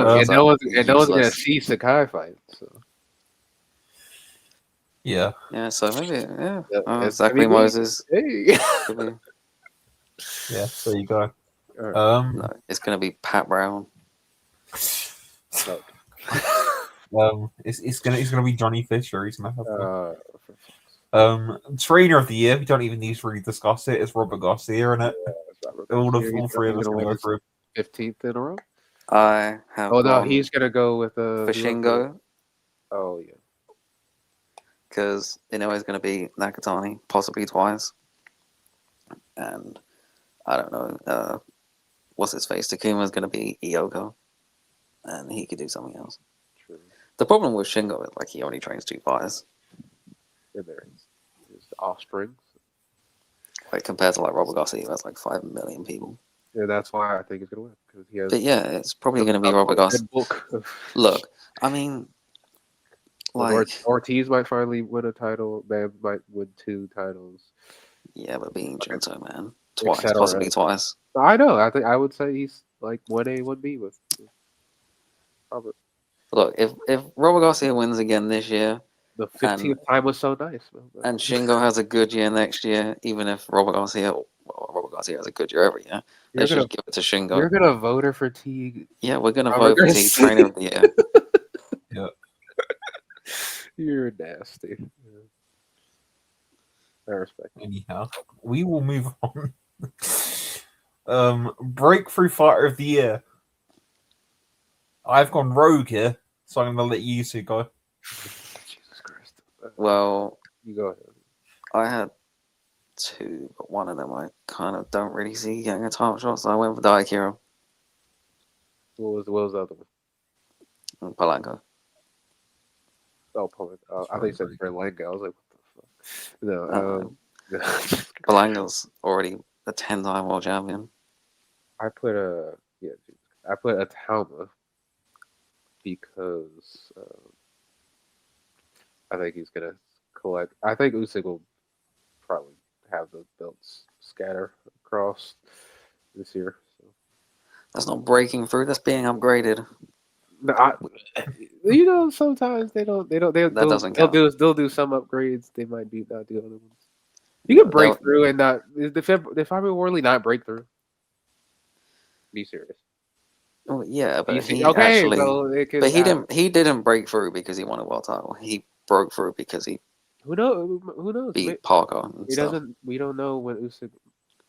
[SPEAKER 2] one's going to see Sakai fight. So
[SPEAKER 1] yeah.
[SPEAKER 3] So maybe
[SPEAKER 2] exactly
[SPEAKER 3] Moses.
[SPEAKER 2] Hey.
[SPEAKER 1] Yeah, there you go.
[SPEAKER 3] No, it's going to be Pat Brown.
[SPEAKER 1] It's gonna be Johnny Fisher. He's gonna have trainer of the year. We don't even need to really discuss it. It's Robert Garcia, isn't it?
[SPEAKER 2] Yeah,
[SPEAKER 1] all three of us gonna go through
[SPEAKER 2] 15th in a row.
[SPEAKER 3] I have
[SPEAKER 2] Oh no,
[SPEAKER 3] gone
[SPEAKER 2] he's gonna go with
[SPEAKER 3] for Shingo
[SPEAKER 2] Oh yeah.
[SPEAKER 3] because he's going to be Nakatani possibly twice, and I don't know. What's his face? Takuma's going to be Iyoko, and he could do something else.
[SPEAKER 2] True.
[SPEAKER 3] The problem with Shingo is like he only trains 2 fighters.
[SPEAKER 2] And there's his offspring.
[SPEAKER 3] Like compared to like Robert Garcia, who has like 5 million people.
[SPEAKER 2] Yeah, that's why I think he's gonna win because he has.
[SPEAKER 3] But yeah, it's probably going to be Robert Garcia. Look, I mean, like
[SPEAKER 2] Ortiz might finally win a title. Bam might win 2 titles.
[SPEAKER 3] yeah, but being Junto, man,
[SPEAKER 2] Et
[SPEAKER 3] twice,
[SPEAKER 2] cetera.
[SPEAKER 3] possibly twice.
[SPEAKER 2] I know. I think I would say he's like 1A, 1B with Robert.
[SPEAKER 3] Look, if Robert Garcia wins again this year,
[SPEAKER 2] The 15th time was so nice, man.
[SPEAKER 3] and Shingo has a good year next year, even if Robert Garcia has a good year every year, let's just give it to Shingo.
[SPEAKER 2] You're gonna voter for Teague.
[SPEAKER 3] Yeah, we're gonna vote for Teague Trainer of the Year.
[SPEAKER 1] Yeah.
[SPEAKER 2] You're nasty. Yeah. I respect it.
[SPEAKER 1] Anyhow, we will move on. Breakthrough Fighter of the Year. I've gone rogue here, so I'm gonna let you two go.
[SPEAKER 2] Jesus Christ.
[SPEAKER 3] Well,
[SPEAKER 2] You go ahead.
[SPEAKER 3] I had 2, but one of them I kind of don't really see getting a title shot, so I went for Daikiro
[SPEAKER 2] What was the other one?
[SPEAKER 3] and Polanco.
[SPEAKER 2] Oh, probably. I think you said Berlanga. I was like, what the fuck? No.
[SPEAKER 3] Polanco's already a 10-time world champion.
[SPEAKER 2] I put a Talma because I think he's gonna collect. I think Usyk will probably have the belts scatter across this year. So.
[SPEAKER 3] That's not breaking through. That's being upgraded.
[SPEAKER 2] No, sometimes they'll do some upgrades. They might not do other ones. You can break through and not the Fabio Worley not break through. Be serious.
[SPEAKER 3] Oh yeah, but he didn't break through because he won a world title. He broke through because he
[SPEAKER 2] who knows
[SPEAKER 3] beat Parker.
[SPEAKER 2] We don't know when Usyk.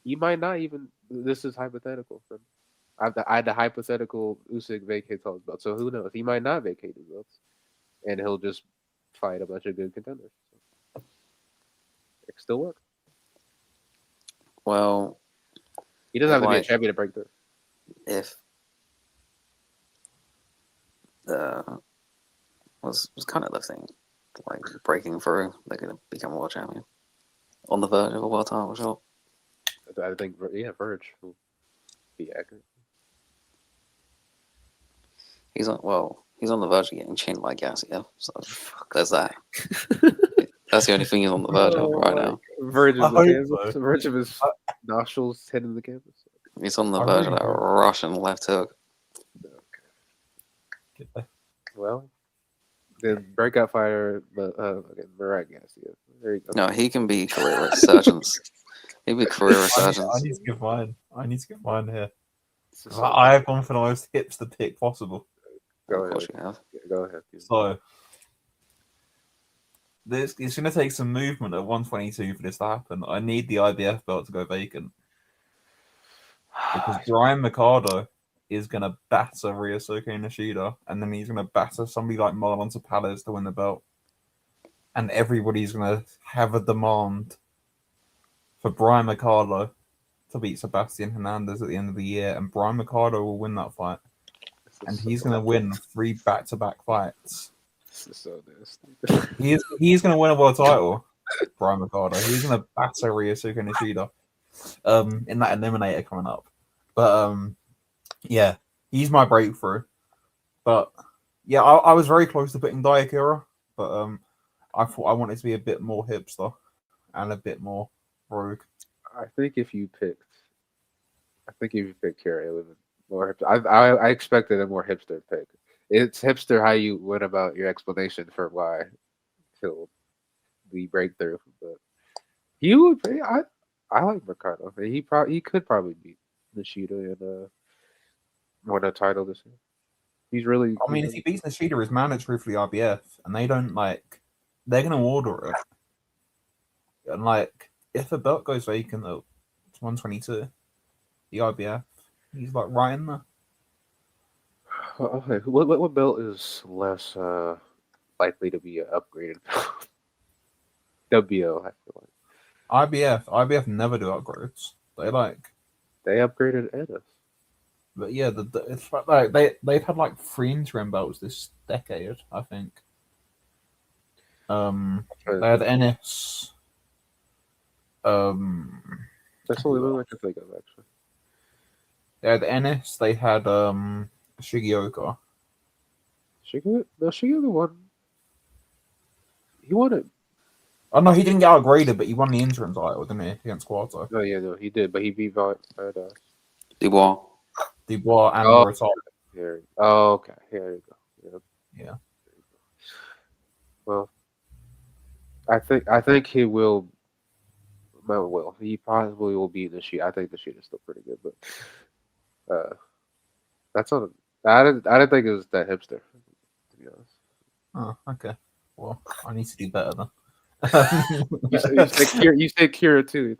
[SPEAKER 2] He might not even. This is hypothetical. I had the hypothetical Usyk vacates all his belts, so who knows? He might not vacate his belts, and he'll just fight a bunch of good contenders. It can still work.
[SPEAKER 3] Well,
[SPEAKER 2] he doesn't have to be a champion to break through.
[SPEAKER 3] If was kind of the thing, like breaking through, they're gonna become a world champion on the verge of a world title shot.
[SPEAKER 2] I think Verge will be accurate.
[SPEAKER 3] He's on the verge of getting chinned by Garcia, so there's that. That's the only thing he's on the verge of right now.
[SPEAKER 2] Verge of the canvas. So. Verge of his nostrils hitting the canvas.
[SPEAKER 3] He's on the verge of that Russian left hook.
[SPEAKER 2] Okay. Well, the breakout fighter, Murat Garcia. There you go.
[SPEAKER 3] No, he can be career resurgence. He'd be career resurgence.
[SPEAKER 1] I need to give mine here. I have gone for the most hipster pick possible.
[SPEAKER 2] Go ahead. Go ahead.
[SPEAKER 1] So, it's going to take some movement at 122 for this to happen. I need the IBF belt to go vacant. Because Brian Mercado is going to batter Ryosuke Nishida, and then he's going to batter somebody like Marlon Tapales to win the belt. And everybody's going to have a demand for Brian Mercado to beat Sebastian Hernandez at the end of the year, and Brian Mercado will win that fight. And he's going to win 3 back-to-back fights.
[SPEAKER 2] This is so nasty.
[SPEAKER 1] He's going to win a world title, Brian Mercado. He's going to batter Ryosuke Nishida in that eliminator coming up. But, yeah, he's my breakthrough. But, yeah, I was very close to putting Daikira, but I thought I wanted to be a bit more hipster and a bit more rogue.
[SPEAKER 2] I think if you picked Kira, it would have been more hipster. I expected a more hipster pick. It's hipster how you went about your explanation for why he'll be breakthrough, but he would. I like Mercado. He could probably beat Nishida and win a title this year. He's really.
[SPEAKER 1] I mean, if he beats Nishida, it's mandatory for the IBF, and they don't they're going to order it. And if the belt goes vacant at 122, the IBF, he's right in there.
[SPEAKER 2] Okay, what belt is less likely to be upgraded? WO, I feel like
[SPEAKER 1] IBF never do upgrades.
[SPEAKER 2] they upgraded Ennis.
[SPEAKER 1] But yeah, it's they've had like 3 interim belts this decade, I think. They had Ennis.
[SPEAKER 2] That's the only one I can think of actually.
[SPEAKER 1] They had Ennis. They had Shigeoka.
[SPEAKER 2] Shigeru won. He won it.
[SPEAKER 1] Oh no, he didn't get upgraded, but he won the interim title, didn't he, against Quarto?
[SPEAKER 2] Oh yeah, no, he did, but he beat
[SPEAKER 3] Dubois.
[SPEAKER 1] Dubois and
[SPEAKER 2] Oh,
[SPEAKER 1] Murata.
[SPEAKER 2] here. Oh, okay. Here you go.
[SPEAKER 1] Yeah.
[SPEAKER 2] Well, I think he will. Well, he possibly will beat the sheet. I think the sheet is still pretty good, but that's not. I didn't think it was that hipster. To be honest.
[SPEAKER 1] Oh, okay. Well, I need to do better then.
[SPEAKER 2] You say Kira too.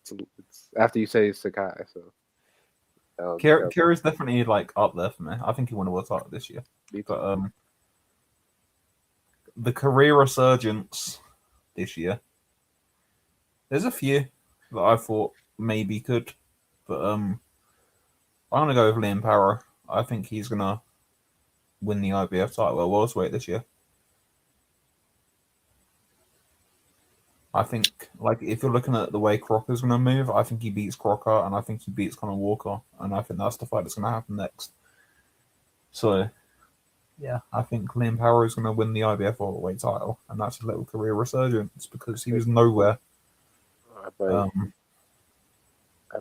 [SPEAKER 2] It's after you say Sakai. So
[SPEAKER 1] Kira's definitely like up there for me. I think he won a world title this year. But the career resurgence this year, there's a few that I thought maybe could, but I'm gonna go with Liam Power. I think he's gonna win the IBF title at welterweight this year. I think, like, if you're looking at the way Crocker's gonna move, I think he beats Crocker, and I think he beats Conor Walker, and I think that's the fight that's gonna happen next. So, yeah, I think Liam Power is gonna win the IBF welterweight title, and that's a little career resurgence because he was nowhere.
[SPEAKER 2] I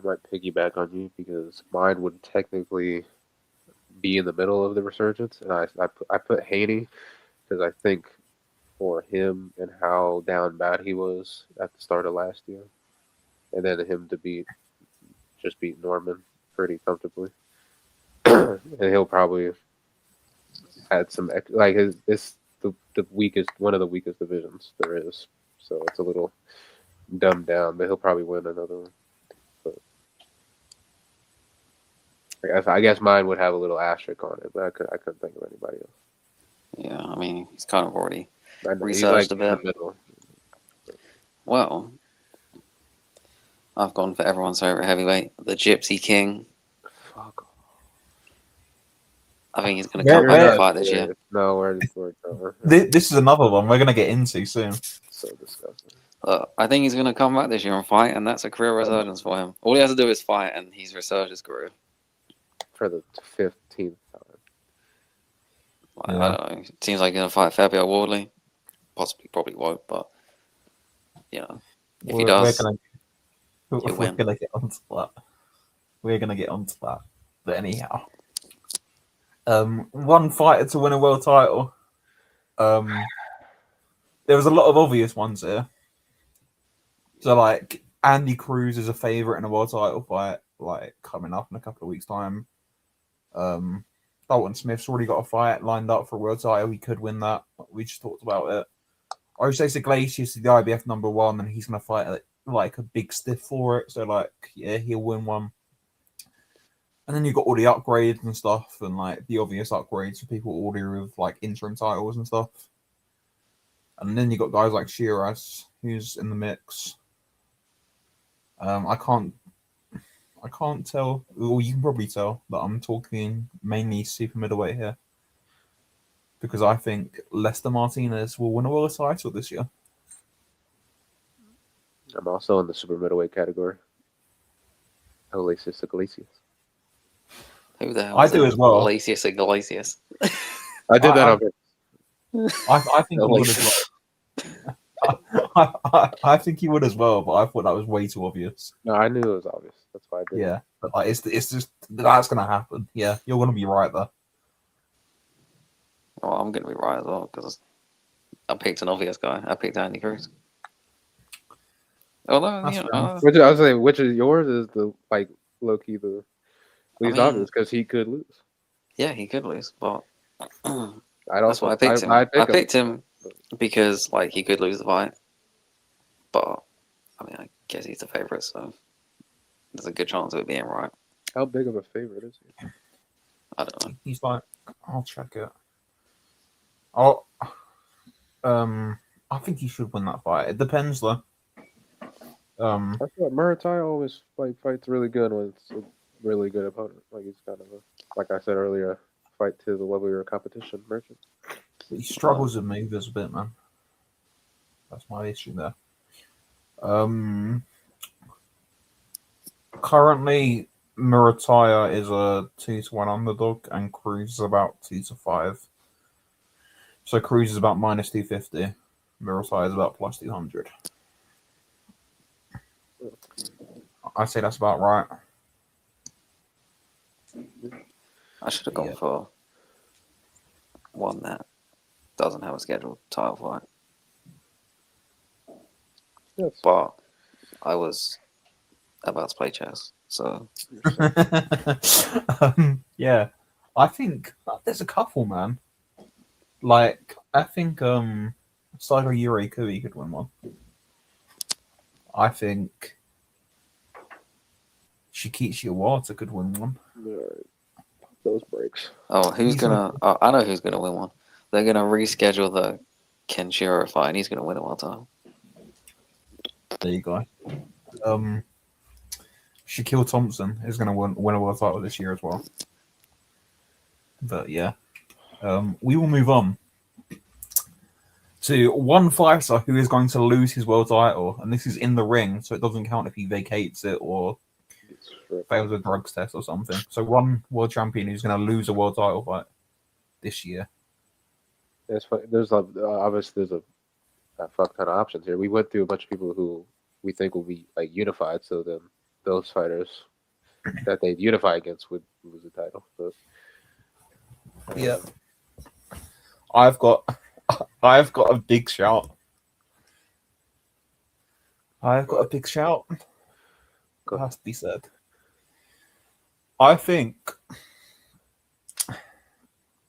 [SPEAKER 2] might piggyback on you because mine would technically be in the middle of the resurgence, and I put Haney because I think for him and how down bad he was at the start of last year, and then him to beat Norman pretty comfortably, and he'll probably had some like it's the weakest one of the weakest divisions there is, so it's a little dumbed down, but he'll probably win another one. I guess mine would have a little asterisk on it, but I couldn't think of anybody else.
[SPEAKER 3] Yeah, I mean, he's kind of already
[SPEAKER 2] I know, he's
[SPEAKER 3] researched
[SPEAKER 2] like
[SPEAKER 3] a
[SPEAKER 2] in the
[SPEAKER 3] bit.
[SPEAKER 2] middle.
[SPEAKER 3] Well, I've gone for everyone's favorite heavyweight, the Gypsy King.
[SPEAKER 2] Fuck.
[SPEAKER 3] I think he's going to come back and fight this year.
[SPEAKER 2] No, we're
[SPEAKER 1] This is another one we're gonna get into soon.
[SPEAKER 2] so disgusting.
[SPEAKER 3] I think he's going to come back this year and fight, and that's a career resurgence for him. All he has to do is fight, and he's resurged his career.
[SPEAKER 2] For the 15th time.
[SPEAKER 3] I don't know. It seems like he's going to fight Fabio Wardley. Possibly, probably won't, but, you know, if he does, he'll win.
[SPEAKER 1] Gonna get onto that. We're gonna get onto that. But anyhow, one fighter to win a world title. There was a lot of obvious ones here. So like Andy Cruz is a favorite in a world title fight, like coming up in a couple of weeks' time. Dalton Smith's already got a fight lined up for a world title. He could win that. We just talked about it. Jose Iglesias is the IBF #1, and he's gonna fight like a big stiff for it. So like, yeah, he'll win one. And then you've got all the upgrades and stuff, and like the obvious upgrades for people already with like interim titles and stuff. And then you got guys like Shiraz, who's in the mix. I can't tell. Well, you can probably tell that I'm talking mainly super middleweight here, because I think Lester Martinez will win a world title this year.
[SPEAKER 2] I'm also in the super middleweight category. Iglesias.
[SPEAKER 3] Who the hell?
[SPEAKER 1] I do as well.
[SPEAKER 3] Iglesias.
[SPEAKER 2] I did that on purpose.
[SPEAKER 1] I think he would as well. I think he would as well, but I thought that was way too obvious.
[SPEAKER 2] No, I knew it was obvious. That's why I did.
[SPEAKER 1] Yeah, but like it's just that's gonna happen. Yeah, you're gonna be right there.
[SPEAKER 3] Well, I'm going to be right as well because I picked an obvious guy. I picked Andy Cruz. Although,
[SPEAKER 1] That's
[SPEAKER 3] you
[SPEAKER 1] fair
[SPEAKER 3] know,
[SPEAKER 1] enough.
[SPEAKER 2] Which I was saying, which is yours is the like low key the least
[SPEAKER 3] mean-
[SPEAKER 2] obvious because he could lose.
[SPEAKER 3] yeah, he could lose, but
[SPEAKER 2] I'd
[SPEAKER 3] that's
[SPEAKER 2] also
[SPEAKER 3] why I picked him.
[SPEAKER 2] I'd
[SPEAKER 3] I picked him because like he could lose the fight, but I mean, I guess he's the favorite, so there's a good chance of it being right.
[SPEAKER 2] How big of a favorite is he?
[SPEAKER 3] I don't know.
[SPEAKER 1] He's like I'll check it. I'll I think he should win that fight. It depends though.
[SPEAKER 2] I thought Muratai always fights really good when it's a really good opponent. Like he's kind of like I said earlier, fight to the level of your competition merchant.
[SPEAKER 1] He struggles with movers a bit, man. That's my issue there. Currently, Murataya is a 2-1 underdog, and Cruz is about 2-5. So Cruz is about minus 250. Murataya is about plus 200. I'd say that's about right.
[SPEAKER 3] I should have gone for one that doesn't have a scheduled title fight.
[SPEAKER 2] Yes.
[SPEAKER 3] But I was about to play chess, so
[SPEAKER 1] Yeah, I think there's a couple, man. Like I think Saigo Yuri Kui could win one. I think Shikichi Iwata could win one.
[SPEAKER 2] All right. Those breaks.
[SPEAKER 3] oh,
[SPEAKER 1] He's
[SPEAKER 3] I know who's gonna win one. They're gonna reschedule the Kenshiro fight, and he's gonna win it one time.
[SPEAKER 1] There you go. Shaquille Thompson is going to win a world title this year as well. But yeah, we will move on to one fighter who is going to lose his world title, and this is in the ring, so it doesn't count if he vacates it or fails a drugs test or something. So one world champion who's going to lose a world title fight this year.
[SPEAKER 2] There's obviously there's a fuck ton of options here. We went through a bunch of people who we think will be like unified, so then those fighters that they'd unify against would lose the title. But
[SPEAKER 1] Yeah, I've got a big shout. I've got a big shout. It has to be said. I think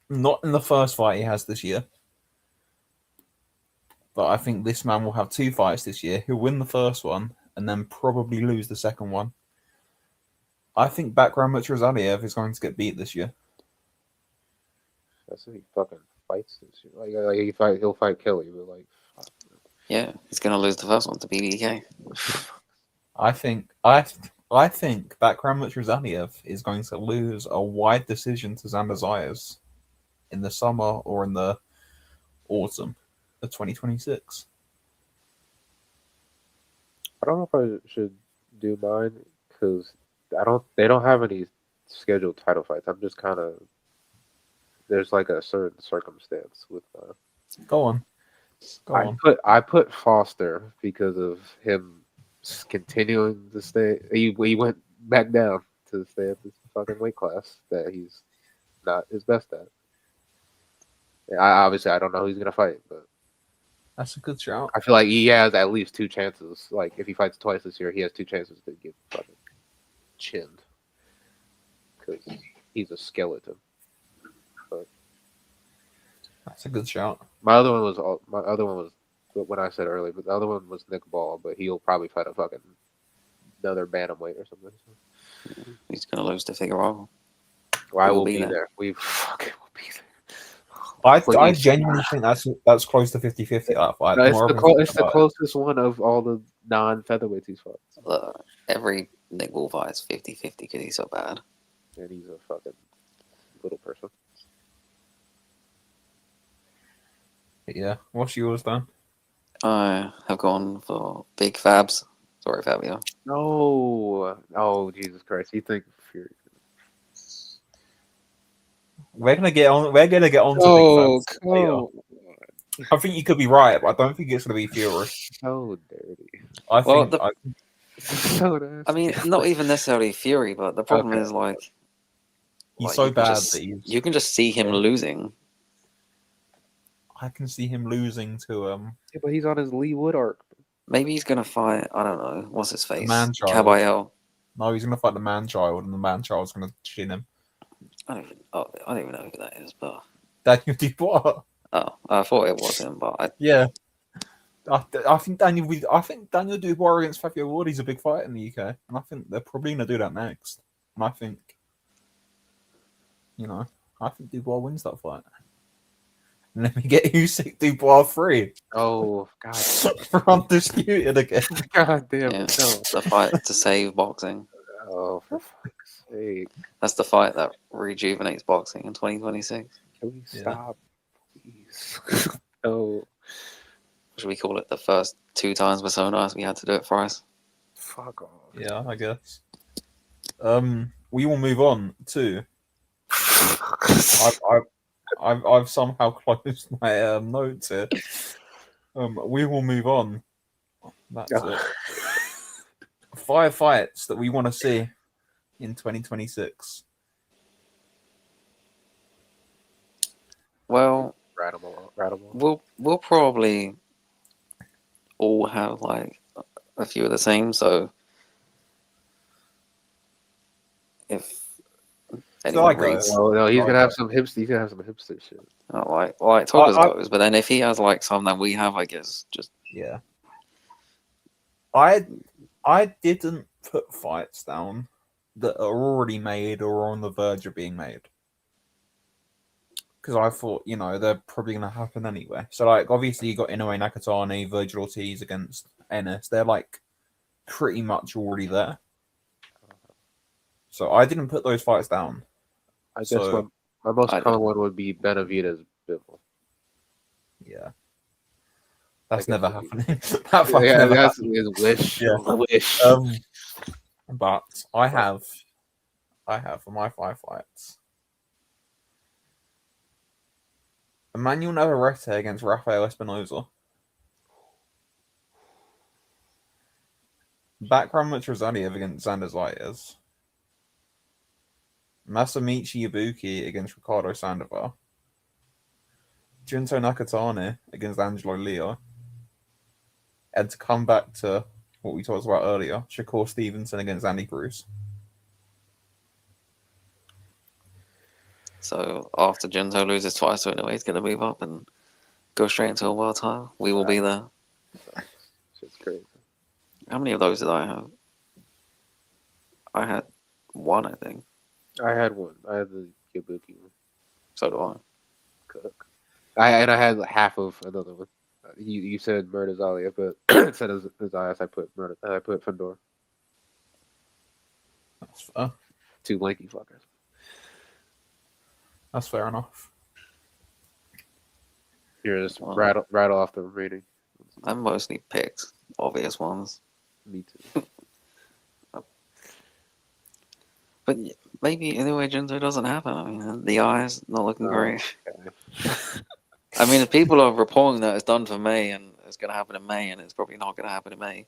[SPEAKER 1] not in the first fight he has this year, but I think this man will have 2 fights this year. He'll win the first one and then probably lose the second one. I think Bakram Mutrazaliev is going to get beat this year.
[SPEAKER 2] that's if he fucking fights this year. He'll fight Kelly, but like, fuck.
[SPEAKER 3] Yeah, he's gonna lose the first one to BBK.
[SPEAKER 1] I think Bakram Mutrazaliev is going to lose a wide decision to Xander Zayas in the summer or in the autumn of 2026.
[SPEAKER 2] I don't know if I should do mine because they don't have any scheduled title fights. I'm just kind of there's like a certain circumstance with.
[SPEAKER 1] Go on.
[SPEAKER 2] I put Foster because of him continuing to stay. He went back down to stay at this fucking weight class that he's not his best at. Yeah, obviously I don't know who he's gonna fight, but
[SPEAKER 1] That's a good shout.
[SPEAKER 2] I feel like he has at least 2 chances. Like if he fights twice this year, he has 2 chances to get fucking chinned because he's a skeleton. But
[SPEAKER 1] That's a good shout.
[SPEAKER 2] my other one was what I said earlier, but the other one was Nick Ball, but he'll probably fight a fucking another bantamweight or something. So.
[SPEAKER 3] He's gonna lose to Figueroa.
[SPEAKER 2] Well, I
[SPEAKER 3] We'll
[SPEAKER 2] will
[SPEAKER 3] be
[SPEAKER 2] be
[SPEAKER 3] there.
[SPEAKER 2] there. We fucking will be there.
[SPEAKER 1] I genuinely think that's close to 50-50 that fight.
[SPEAKER 2] No, it's the
[SPEAKER 1] About it.
[SPEAKER 2] closest one of all the non-featherweights he's fought.
[SPEAKER 3] Every Nick Bull fight is 50-50 because he's so bad.
[SPEAKER 2] And he's a fucking little person.
[SPEAKER 1] Yeah. What's yours then?
[SPEAKER 3] I have gone for Big Fabs. Sorry, Fabio.
[SPEAKER 2] No. Oh, Jesus Christ. You think Fury.
[SPEAKER 1] We're gonna get on. We're gonna get on to Big Fabs later. I think you could be right, but I don't think it's gonna be Fury.
[SPEAKER 2] So dirty.
[SPEAKER 1] I
[SPEAKER 3] Well,
[SPEAKER 1] think.
[SPEAKER 2] So nasty.
[SPEAKER 3] I mean, not even necessarily Fury, but the problem is like
[SPEAKER 1] He's so
[SPEAKER 3] you can
[SPEAKER 1] bad
[SPEAKER 3] just-
[SPEAKER 1] that
[SPEAKER 3] you can just see him losing.
[SPEAKER 1] I can see him losing to
[SPEAKER 2] Yeah, but he's on his Lee Wood arc.
[SPEAKER 3] Maybe he's gonna fight. I don't know. What's his face?
[SPEAKER 1] man-child.
[SPEAKER 3] Kabayel.
[SPEAKER 1] No, he's gonna fight the man-child, and the man-child's gonna chin him.
[SPEAKER 3] I don't even know who that is, but
[SPEAKER 1] Daniel Dubois.
[SPEAKER 3] oh, I thought it was him, but
[SPEAKER 1] Yeah. I think Daniel Dubois against Fabio Ward is a big fight in the UK, and I think they're probably gonna do that next. And I think, I think Dubois wins that fight. And then we get Usyk Dubois 3
[SPEAKER 2] Oh God,
[SPEAKER 1] for undisputed again.
[SPEAKER 2] God damn
[SPEAKER 3] Yeah,
[SPEAKER 2] it! No.
[SPEAKER 3] the fight to save boxing.
[SPEAKER 2] Oh, for fuck's sake!
[SPEAKER 3] That's the fight that rejuvenates boxing in 2026.
[SPEAKER 2] Can we
[SPEAKER 1] Yeah.
[SPEAKER 2] stop, please? Oh,
[SPEAKER 3] Should we call it the first 2 times we're so nice we had to do it thrice?
[SPEAKER 2] fuck off.
[SPEAKER 1] Yeah, I guess. We will move on to. I've somehow closed my notes here. We will move on. That's it. 5 fights that we want to see in 2026.
[SPEAKER 3] Well,
[SPEAKER 2] Ratable.
[SPEAKER 3] we'll probably all have like a few of the same. So if anyone
[SPEAKER 1] I go?
[SPEAKER 3] reads,
[SPEAKER 2] Oh no, he's
[SPEAKER 1] I
[SPEAKER 2] gonna
[SPEAKER 1] go.
[SPEAKER 2] have some hipster. He's gonna have some hipster shit.
[SPEAKER 3] like Tucker's
[SPEAKER 1] I-
[SPEAKER 3] goes, but then if he has like some that we have, I guess just
[SPEAKER 1] Yeah. I didn't put fights down that are already made or on the verge of being made. Because I thought, they're probably going to happen anyway. So, like, obviously you got Inoue Nakatani, Virgil Ortiz against Ennis. They're, like, pretty much already there. So I didn't put those fights down.
[SPEAKER 2] I guess
[SPEAKER 1] So,
[SPEAKER 2] my most
[SPEAKER 3] I
[SPEAKER 2] common one would be Benavidez Bivol.
[SPEAKER 1] Yeah. That's
[SPEAKER 2] I guess
[SPEAKER 1] never
[SPEAKER 2] would be-
[SPEAKER 1] happening. That fight's
[SPEAKER 2] Yeah,
[SPEAKER 1] never
[SPEAKER 2] that's
[SPEAKER 1] happening.
[SPEAKER 2] his wish.
[SPEAKER 1] Yeah.
[SPEAKER 2] Wish.
[SPEAKER 1] But I have for my 5 fights, Emmanuel Navarrete against Rafael Espinoza, Bakram Mutrozadiev against Xander Zayas, Masamichi Ibuki against Ricardo Sandoval, Junto Nakatani against Angelo Leo, and to come back to what we talked about earlier, Shakur Stevenson against Andy Cruz.
[SPEAKER 3] so after Gento loses twice, so anyway, he's going to move up and go straight into a world title. We will be there.
[SPEAKER 2] Shit's crazy.
[SPEAKER 3] How many of those did I have? I had 1, I think.
[SPEAKER 2] I had one. I had the Kabuki one.
[SPEAKER 3] So do I.
[SPEAKER 2] Cook. I had half of another one. You said Murder Zalia, but instead of Zayas, I put Murder. I put Fandor.
[SPEAKER 1] That's fair.
[SPEAKER 2] 2 lanky fuckers.
[SPEAKER 1] That's fair enough.
[SPEAKER 2] Here, just
[SPEAKER 3] Wow.
[SPEAKER 2] rattle off the remaining.
[SPEAKER 3] I mostly picked obvious ones.
[SPEAKER 2] Me too.
[SPEAKER 3] But maybe anyway, Gento doesn't happen. I mean, the eyes not looking great.
[SPEAKER 2] Okay.
[SPEAKER 3] I mean, if people are reporting that it's done for May and it's going to happen in May, and it's probably not going to happen in May.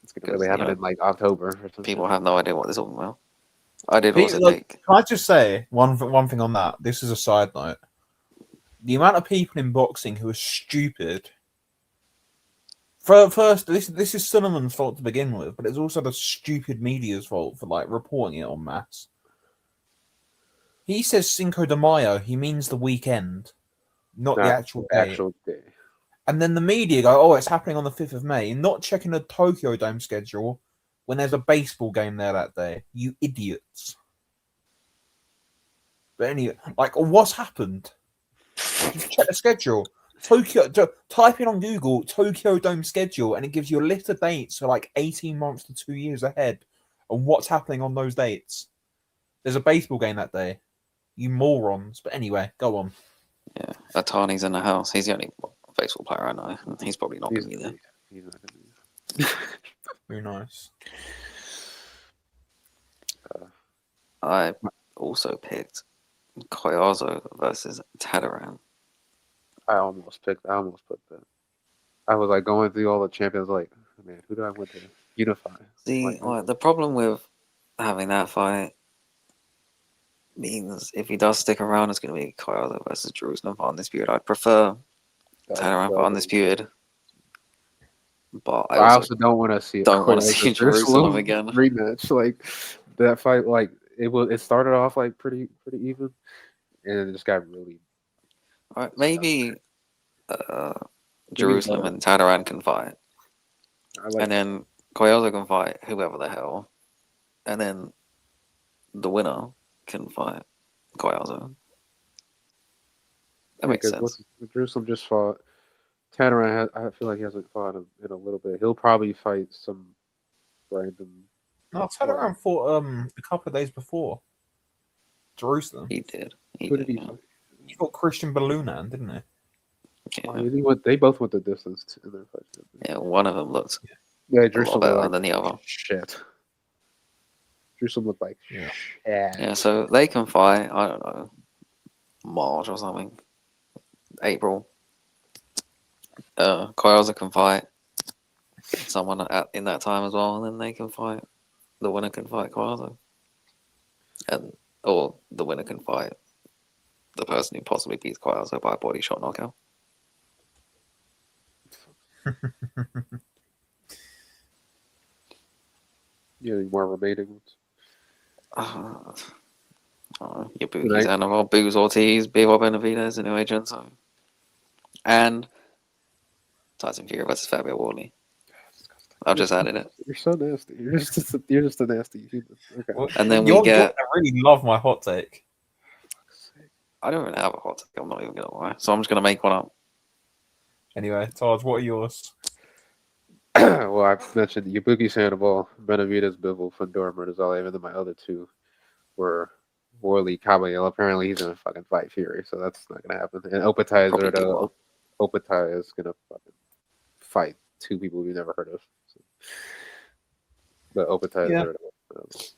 [SPEAKER 2] It's gonna really happen in like October or something.
[SPEAKER 3] People have no idea what they're talking about. I did
[SPEAKER 1] People,
[SPEAKER 3] also pick.
[SPEAKER 1] Can I just say one thing on that? This is a side note. The amount of people in boxing who are stupid. First, this is Sullivan's fault to begin with, but it's also the stupid media's fault for like reporting it en masse. He says Cinco de Mayo. He means the weekend, not the actual day. And then the media go, "Oh, it's happening on the 5th of May," not checking the Tokyo Dome schedule when there's a baseball game there that day. You idiots. But anyway, like, what's happened? Just check the schedule. Type in on Google Tokyo Dome schedule, and it gives you a list of dates for like 18 months to 2 years ahead, and what's happening on those dates. There's a baseball game that day. You morons. But anyway, go on.
[SPEAKER 3] Yeah, Atani's in the house. He's the only baseball player I know. He's probably not going to be there.
[SPEAKER 2] He's not gonna be there.
[SPEAKER 1] Very nice.
[SPEAKER 3] I also picked Koyazo versus Tadaran.
[SPEAKER 2] I almost put that. I was like going through all the champions, like, man, who do I want to unify?
[SPEAKER 3] See, like, the problem with having that fight means if he does stick around, it's going to be Koyazo versus Jerusalem for Undisputed. I'd prefer Tadaran for Undisputed. But
[SPEAKER 2] I also don't want to see
[SPEAKER 3] Jerusalem again.
[SPEAKER 2] rematch. Like that fight, like it started off like pretty even, and it just got really.
[SPEAKER 3] All right, maybe Jerusalem and Tadaran can fight, and then Koyazo can fight whoever the hell, and then the winner can fight Koyazo. That makes
[SPEAKER 2] Because
[SPEAKER 3] sense.
[SPEAKER 2] Jerusalem just fought. Tanneran, I feel like he hasn't fought in a little bit. He'll probably fight some random.
[SPEAKER 1] No, turn around for a couple of days before Jerusalem.
[SPEAKER 3] He did.
[SPEAKER 2] Who did he
[SPEAKER 3] Yeah.
[SPEAKER 2] fight?
[SPEAKER 1] He fought Christian Balunan, didn't he?
[SPEAKER 2] Oh,
[SPEAKER 3] Yeah.
[SPEAKER 2] they both went the distance in their fight.
[SPEAKER 3] Yeah, one of them looked
[SPEAKER 2] Yeah,
[SPEAKER 3] a lot
[SPEAKER 2] Jerusalem
[SPEAKER 3] better
[SPEAKER 2] looked like
[SPEAKER 3] than the other.
[SPEAKER 2] shit. Jerusalem looked like
[SPEAKER 1] Yeah.
[SPEAKER 2] shit.
[SPEAKER 3] Yeah, so they can fight, I don't know, March or something. April. Koyaza can fight someone in that time as well, and then they can fight. The winner can fight Koyaza. Or the winner can fight the person who possibly beats Koyaza by a body shot knockout.
[SPEAKER 2] Yeah, more remaining ones.
[SPEAKER 3] Yabuki
[SPEAKER 2] Right.
[SPEAKER 3] Sandoval, Boogs Ortiz, Bebo Benavidez, and Johnson. And Tyson Fury versus Fabio Wardley. I've just added it.
[SPEAKER 2] You're so nasty. You're just a nasty human. Okay.
[SPEAKER 1] Well,
[SPEAKER 3] And then
[SPEAKER 1] you're
[SPEAKER 3] we get.
[SPEAKER 1] gonna really love my hot take.
[SPEAKER 3] I don't really have a hot take, I'm not even going to lie. So I'm just going to make one up.
[SPEAKER 1] Anyway, Taj, what are yours?
[SPEAKER 2] Well, I mentioned Yabuki Sandoval, Benavidez, Bivol, Fedor, Murtazaev, and then my other two were Worley, Kabayel. Apparently, he's gonna fucking fight Fury, so that's not gonna happen. And Opatai
[SPEAKER 3] Probably do well.
[SPEAKER 2] Opatai is gonna fucking fight two people we've never heard of. So. But Opatai
[SPEAKER 1] Yeah.
[SPEAKER 2] is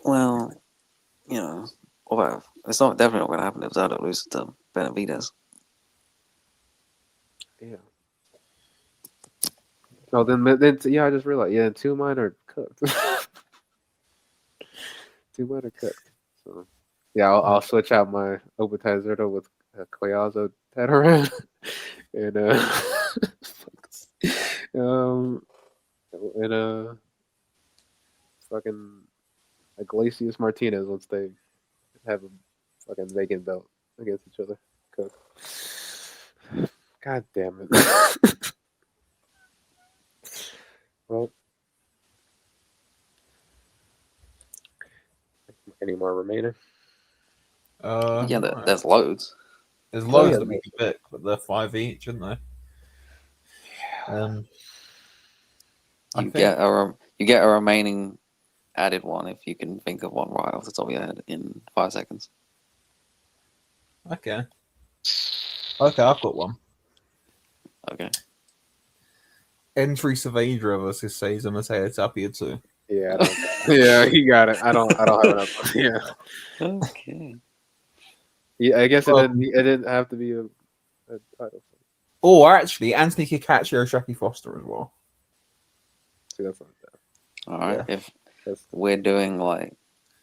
[SPEAKER 3] Well, although it's not definitely not going to happen if Zado loses to Benavidez.
[SPEAKER 2] Yeah. Oh, then yeah, I just realized. Yeah, two of mine are cooked. Two mine are cooked. So yeah, I'll switch out my Opatai Zerto with Koyazo Tataran and and fucking Iglesias Martinez once they have a fucking vacant belt against each other. Cook. God damn it. Well, any more remaining?
[SPEAKER 3] There's loads.
[SPEAKER 1] There's loads
[SPEAKER 2] yeah,
[SPEAKER 1] that we can pick, but they're 5 each, aren't they? I
[SPEAKER 3] You
[SPEAKER 1] think
[SPEAKER 3] get a remaining added one if you can think of one right off the top of your head in 5 seconds.
[SPEAKER 1] okay. Okay, I've got one.
[SPEAKER 3] Okay.
[SPEAKER 1] Entry Saavedra versus Cesar Mateo Tapia 2.
[SPEAKER 2] Yeah, yeah, he got it. I don't have enough. Yeah.
[SPEAKER 3] Okay.
[SPEAKER 2] Yeah, I guess it didn't have to be a title.
[SPEAKER 1] Or actually, Anthony Kakachi or Jackie Foster as well.
[SPEAKER 2] See, that's not bad.
[SPEAKER 3] All right.
[SPEAKER 1] Yeah.
[SPEAKER 3] If we're doing like,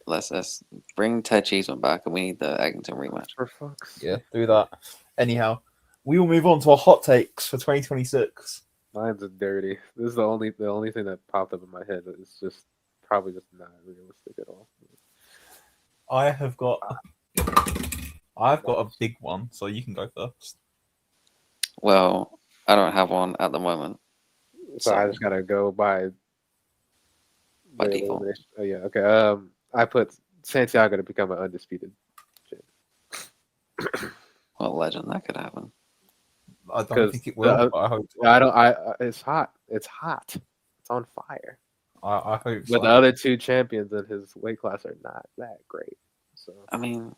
[SPEAKER 3] let's bring Ted Cheeseman back, and we need the Eggington rematch.
[SPEAKER 2] For fuck's
[SPEAKER 1] Yeah, do that. Anyhow, we will move on to our hot takes for 2026.
[SPEAKER 2] mine's dirty. This is the only thing that popped up in my head. It's just probably just not realistic at all.
[SPEAKER 1] I've got a big one, so you can go first.
[SPEAKER 3] Well, I don't have one at the moment.
[SPEAKER 2] So I just gotta go by
[SPEAKER 3] default.
[SPEAKER 2] Oh yeah, okay. I put Santiago to become an undisputed champ.
[SPEAKER 3] Well, legend, that could happen.
[SPEAKER 1] I don't think it will. But I hope.
[SPEAKER 2] I don't. It's hot. It's hot. It's on fire.
[SPEAKER 1] I hope.
[SPEAKER 2] But the other two champions in his weight class are not that great. So
[SPEAKER 3] I mean,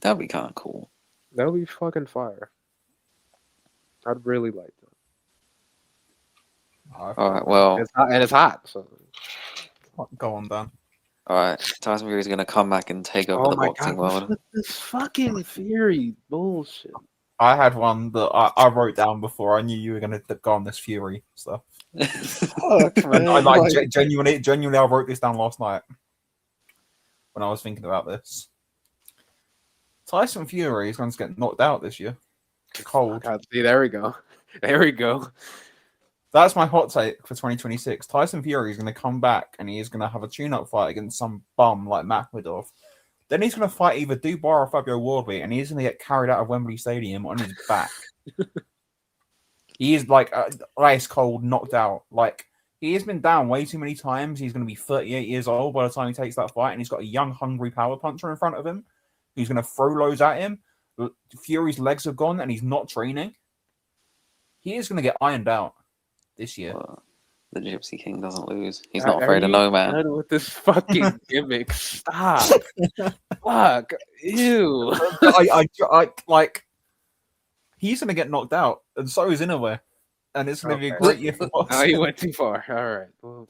[SPEAKER 3] that'd be kind of cool.
[SPEAKER 2] that would be fucking fire. I'd really like that.
[SPEAKER 3] All right. Well,
[SPEAKER 2] it's hot. So
[SPEAKER 1] go on, Dan.
[SPEAKER 3] all right. Tyson Fury is gonna come back and take over the boxing world.
[SPEAKER 2] This fucking Fury bullshit.
[SPEAKER 1] I had one that I wrote down before I knew you were going to go on this Fury stuff.
[SPEAKER 2] Fuck, man.
[SPEAKER 1] I genuinely, I wrote this down last night when I was thinking about this. Tyson Fury is going to get knocked out this year. Cold.
[SPEAKER 2] God, see, there we go. There we go.
[SPEAKER 1] That's my hot take for 2026. Tyson Fury is going to come back and he is going to have a tune-up fight against some bum like Makhmudov. Then he's going to fight either Dubar or Fabio Wardley, and he's going to get carried out of Wembley Stadium on his back. He is like ice cold, knocked out. Like, he has been down way too many times. He's going to be 38 years old by the time he takes that fight, and he's got a young, hungry power puncher in front of him who's going to throw loads at him. Fury's legs are gone and he's not training, he is going to get ironed out this year.
[SPEAKER 3] The Gypsy King doesn't lose. He's
[SPEAKER 2] Are
[SPEAKER 3] not afraid of
[SPEAKER 2] you
[SPEAKER 3] no man.
[SPEAKER 2] done with this fucking gimmick? Stop. Fuck. Ew.
[SPEAKER 1] I like. He's going to get knocked out, and so is Inoue, and it's going to be a
[SPEAKER 2] Okay.
[SPEAKER 1] great year for
[SPEAKER 2] Oh,
[SPEAKER 1] boxing.
[SPEAKER 2] you went too far. All right. Well,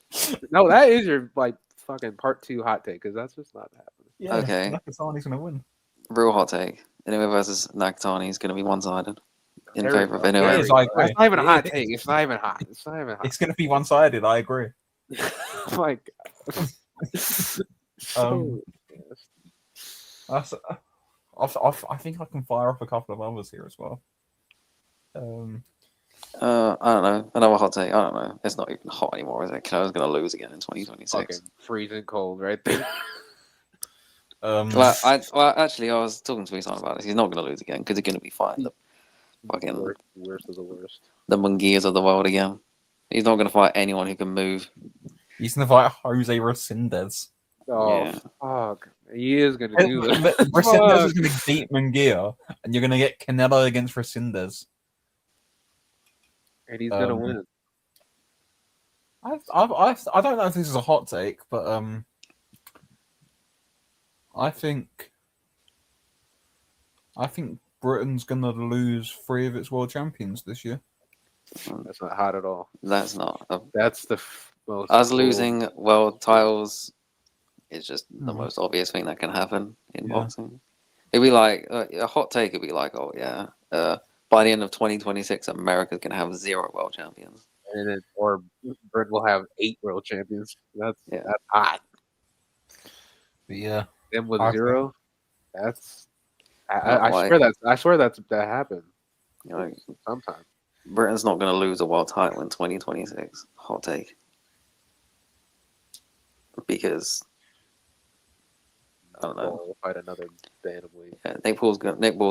[SPEAKER 2] no, that is your like fucking part 2 hot take because that's just not happening.
[SPEAKER 1] Yeah,
[SPEAKER 3] Okay.
[SPEAKER 1] Nakatani's going to win.
[SPEAKER 3] Real hot take. Inoue versus Nakatani is going to be one-sided in
[SPEAKER 2] There we
[SPEAKER 3] favor of
[SPEAKER 2] go.
[SPEAKER 3] Inoue.
[SPEAKER 2] There
[SPEAKER 1] It
[SPEAKER 2] we
[SPEAKER 1] is,
[SPEAKER 2] go.
[SPEAKER 1] I agree.
[SPEAKER 2] It's not even a hot
[SPEAKER 1] It is.
[SPEAKER 2] take. It's not even hot. It's not even hot.
[SPEAKER 1] It's going to be one-sided. I agree.
[SPEAKER 2] Oh my god. So
[SPEAKER 1] That's, I think I can fire off a couple of others here as well.
[SPEAKER 3] I don't know. Another hot take. I don't know. It's not even hot anymore, is it? Kano's going to lose again in 2026.
[SPEAKER 2] fucking freezing cold right there.
[SPEAKER 3] Well, actually, I was talking to Isan about this. He's not going to lose again because he's going to be fighting the fucking
[SPEAKER 2] Worst of the worst.
[SPEAKER 3] the Mungias of the world again. He's not going to fight anyone who can move.
[SPEAKER 1] He's going to fight Jose Resendez.
[SPEAKER 2] Oh
[SPEAKER 3] Yeah.
[SPEAKER 2] fuck. He is gonna do this.
[SPEAKER 1] Resendez is going to beat Munguia, and you're going to get Canelo against Resendez.
[SPEAKER 2] And he's gonna win.
[SPEAKER 1] I don't know if this is a hot take, but I think Britain's gonna lose 3 of its world champions this year.
[SPEAKER 2] That's not hot at all.
[SPEAKER 3] That's not.
[SPEAKER 2] That's the most.
[SPEAKER 3] Us
[SPEAKER 2] cool-
[SPEAKER 3] losing world titles is just the most obvious thing that can happen in
[SPEAKER 1] Yeah.
[SPEAKER 3] boxing. It'd be like a hot take. It'd be like, oh yeah, by the end of 2026, America's gonna have 0 world champions.
[SPEAKER 2] And then, or Britain will have 8 world champions. That's
[SPEAKER 3] Yeah.
[SPEAKER 2] hot.
[SPEAKER 1] But yeah,
[SPEAKER 2] Them with
[SPEAKER 1] I
[SPEAKER 2] 0. That's.
[SPEAKER 3] Not
[SPEAKER 2] I
[SPEAKER 3] like-
[SPEAKER 2] swear that happened
[SPEAKER 3] You know,
[SPEAKER 2] sometime.
[SPEAKER 3] Britain's not gonna lose a world title in 2026. Hot take. Because I don't know.
[SPEAKER 2] We'll fight another bantamweight.
[SPEAKER 3] Yeah, Nick Paul's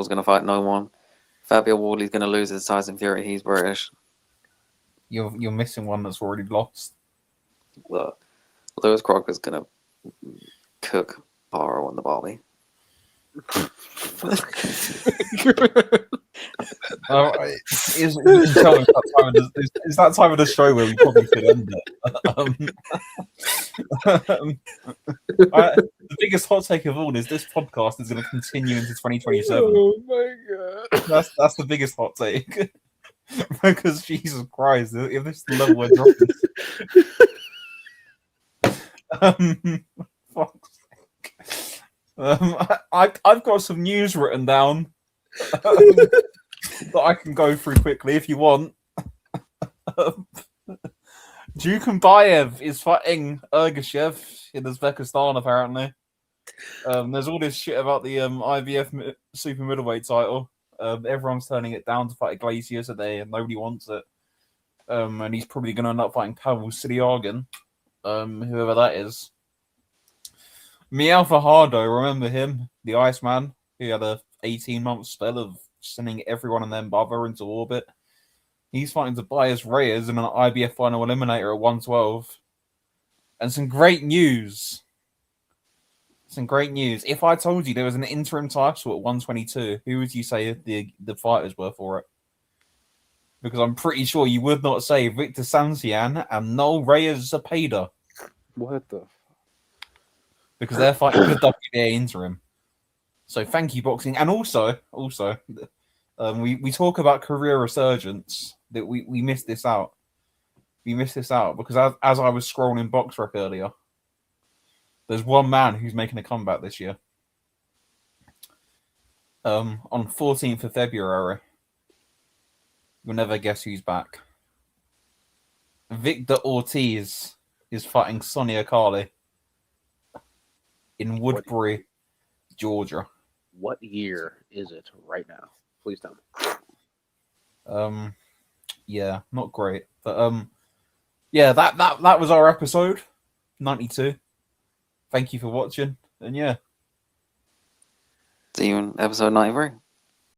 [SPEAKER 3] gonna fight no one. Fabio Wardley's gonna lose his Tyson Fury. He's British.
[SPEAKER 1] you're missing one that's already lost.
[SPEAKER 3] Lewis Crocker's gonna cook Barrow on the Barbie.
[SPEAKER 1] Is that time of the show where we probably could end it. The biggest hot take of all is this podcast is going to continue into 2027.
[SPEAKER 2] Oh my god.
[SPEAKER 1] That's the biggest hot take. Because Jesus Christ, if this is the level we're dropping. Fuck's sake. I've got some news written down that I can go through quickly if you want. Kabayel is fighting Ergashev in Uzbekistan, apparently. There's all this shit about the IBF super middleweight title. Everyone's turning it down to fight Iglesias today, and nobody wants it. And he's probably going to end up fighting Pavel Siliargan, whoever that is. Miel Fajardo, remember him? The Iceman, who had a 18-month spell of sending everyone and their mother into orbit. He's fighting Tobias Reyes in an IBF final eliminator at 112. And some great news. If I told you there was an interim title at 122, who would you say the fighters were for it? Because I'm pretty sure you would not say Victor Santian and Noel Reyes Zepeda.
[SPEAKER 2] What the?
[SPEAKER 1] Because they're fighting the WBA interim. So thank you, boxing. And also, we talk about career resurgence. That we missed this out. We missed this out because as I was scrolling BoxRec earlier, there's one man who's making a comeback this year. On 14th of February, you'll never guess who's back. Victor Ortiz is fighting Sonia Kali in Woodbury, Georgia.
[SPEAKER 2] What year is it right now? Please tell me.
[SPEAKER 1] Yeah, not great, but yeah, that was our episode 92. Thank you for watching, and yeah,
[SPEAKER 3] See you in episode 93.